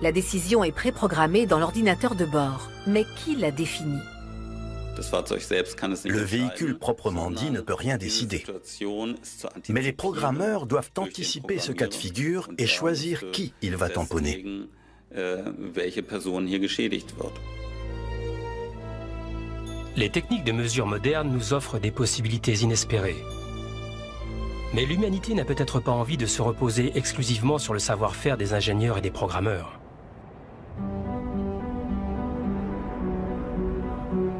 La décision est préprogrammée dans l'ordinateur de bord. Mais qui la définit? Le véhicule proprement dit ne peut rien décider. Mais les programmeurs doivent anticiper ce cas de figure et choisir qui il va tamponner. Les techniques de mesure modernes nous offrent des possibilités inespérées. Mais l'humanité n'a peut-être pas envie de se reposer exclusivement sur le savoir-faire des ingénieurs et des programmeurs.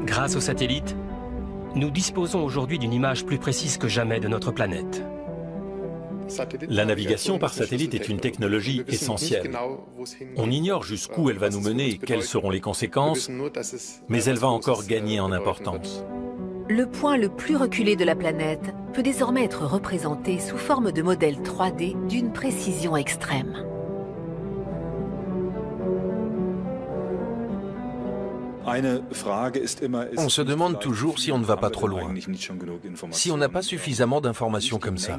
Grâce aux satellites, nous disposons aujourd'hui d'une image plus précise que jamais de notre planète. La navigation par satellite est une technologie essentielle. On ignore jusqu'où elle va nous mener et quelles seront les conséquences, mais elle va encore gagner en importance. Le point le plus reculé de la planète peut désormais être représenté sous forme de modèle 3D d'une précision extrême. On se demande toujours si on ne va pas trop loin, si on n'a pas suffisamment d'informations comme ça.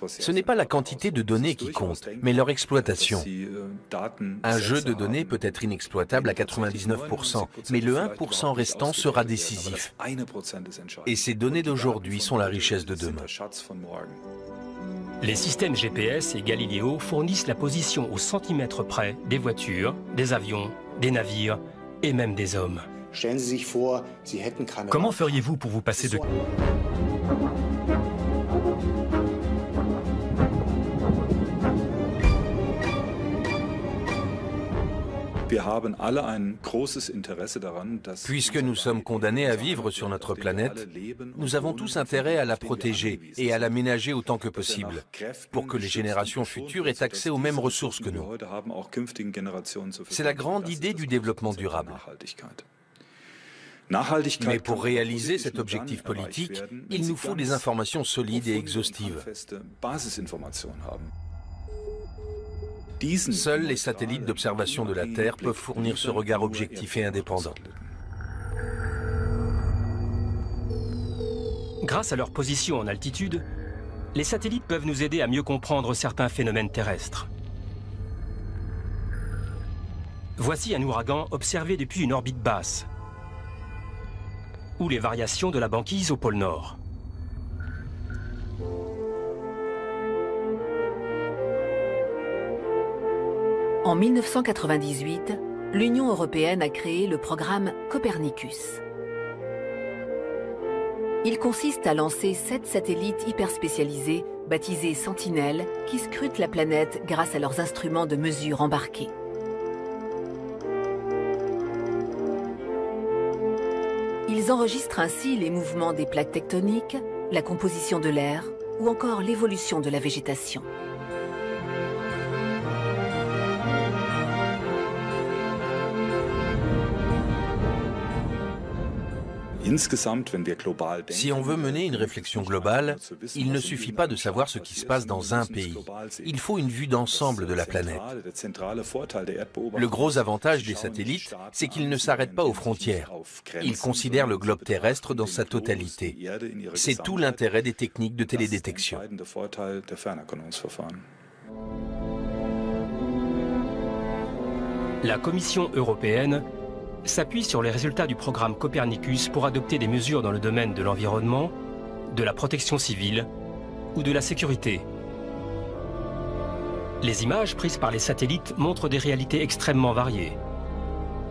Ce n'est pas la quantité de données qui compte, mais leur exploitation. Un jeu de données peut être inexploitable à 99%, mais le 1% restant sera décisif. Et ces données d'aujourd'hui sont la richesse de demain. Les systèmes GPS et Galileo fournissent la position au centimètre près des voitures, des avions, des navires et même des hommes. Comment feriez-vous pour vous passer de... Puisque nous sommes condamnés à vivre sur notre planète, nous avons tous intérêt à la protéger et à l'aménager autant que possible, pour que les générations futures aient accès aux mêmes ressources que nous. C'est la grande idée du développement durable. Mais pour réaliser cet objectif politique, il nous faut des informations solides et exhaustives. Seuls les satellites d'observation de la Terre peuvent fournir ce regard objectif et indépendant. Grâce à leur position en altitude, les satellites peuvent nous aider à mieux comprendre certains phénomènes terrestres. Voici un ouragan observé depuis une orbite basse, ou les variations de la banquise au pôle Nord. En 1998, l'Union européenne a créé le programme Copernicus. Il consiste à lancer 7 satellites hyper spécialisés, baptisés Sentinelles, qui scrutent la planète grâce à leurs instruments de mesure embarqués. Ils enregistrent ainsi les mouvements des plaques tectoniques, la composition de l'air ou encore l'évolution de la végétation. Si on veut mener une réflexion globale, il ne suffit pas de savoir ce qui se passe dans un pays. Il faut une vue d'ensemble de la planète. Le gros avantage des satellites, c'est qu'ils ne s'arrêtent pas aux frontières. Ils considèrent le globe terrestre dans sa totalité. C'est tout l'intérêt des techniques de télédétection. La Commission européenne s'appuie sur les résultats du programme Copernicus pour adopter des mesures dans le domaine de l'environnement, de la protection civile ou de la sécurité. Les images prises par les satellites montrent des réalités extrêmement variées.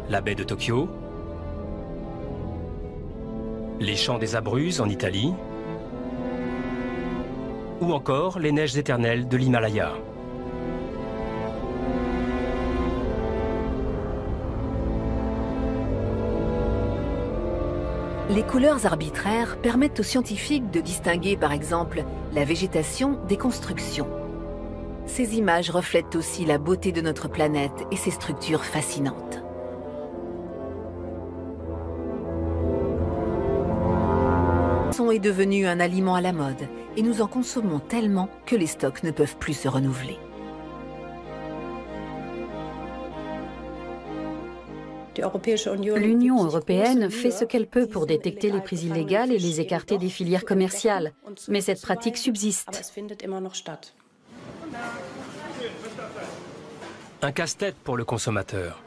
La baie de Tokyo, les champs des Abruzzes en Italie, ou encore les neiges éternelles de l'Himalaya. Les couleurs arbitraires permettent aux scientifiques de distinguer par exemple la végétation des constructions. Ces images reflètent aussi la beauté de notre planète et ses structures fascinantes. Le son est devenu un aliment à la mode et nous en consommons tellement que les stocks ne peuvent plus se renouveler. L'Union européenne fait ce qu'elle peut pour détecter les prises illégales et les écarter des filières commerciales. Mais cette pratique subsiste. Un casse-tête pour le consommateur,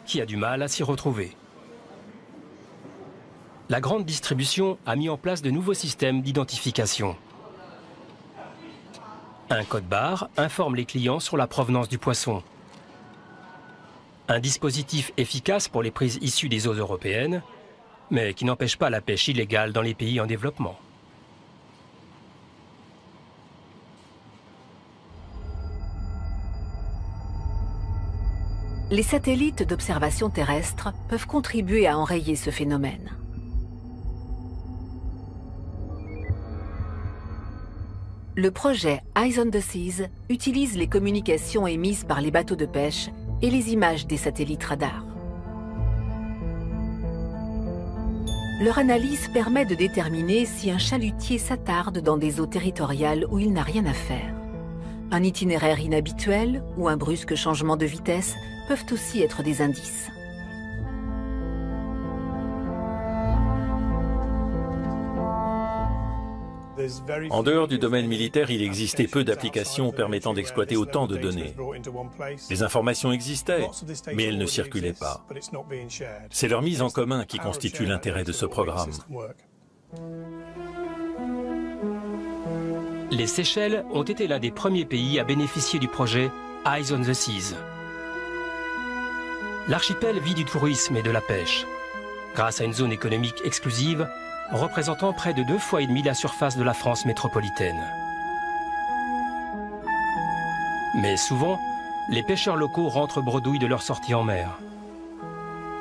qui a du mal à s'y retrouver. La grande distribution a mis en place de nouveaux systèmes d'identification. Un code-barre informe les clients sur la provenance du poisson. Un dispositif efficace pour les prises issues des eaux européennes, mais qui n'empêche pas la pêche illégale dans les pays en développement. Les satellites d'observation terrestre peuvent contribuer à enrayer ce phénomène. Le projet Eyes on the Seas utilise les communications émises par les bateaux de pêche et les images des satellites radars. Leur analyse permet de déterminer si un chalutier s'attarde dans des eaux territoriales où il n'a rien à faire. Un itinéraire inhabituel ou un brusque changement de vitesse peuvent aussi être des indices. En dehors du domaine militaire, il existait peu d'applications permettant d'exploiter autant de données. Les informations existaient, mais elles ne circulaient pas. C'est leur mise en commun qui constitue l'intérêt de ce programme. Les Seychelles ont été l'un des premiers pays à bénéficier du projet Eyes on the Seas. L'archipel vit du tourisme et de la pêche, grâce à une zone économique exclusive représentant près de 2,5 fois la surface de la France métropolitaine. Mais souvent, les pêcheurs locaux rentrent bredouilles de leur sortie en mer.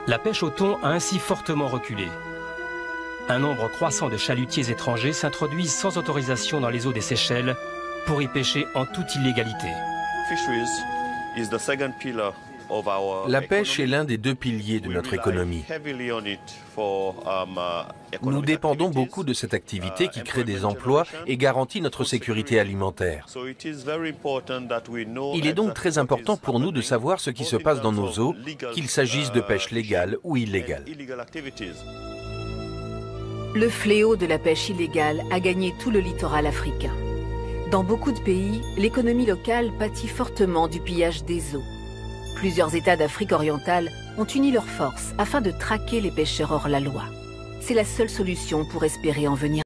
La pêche au thon a ainsi fortement reculé. Un nombre croissant de chalutiers étrangers s'introduisent sans autorisation dans les eaux des Seychelles pour y pêcher en toute illégalité. La pêche est l'un des deux piliers de notre économie. Nous dépendons beaucoup de cette activité qui crée des emplois et garantit notre sécurité alimentaire. Il est donc très important pour nous de savoir ce qui se passe dans nos eaux, qu'il s'agisse de pêche légale ou illégale. Le fléau de la pêche illégale a gagné tout le littoral africain. Dans beaucoup de pays, l'économie locale pâtit fortement du pillage des eaux. Plusieurs États d'Afrique orientale ont uni leurs forces afin de traquer les pêcheurs hors la loi. C'est la seule solution pour espérer en venir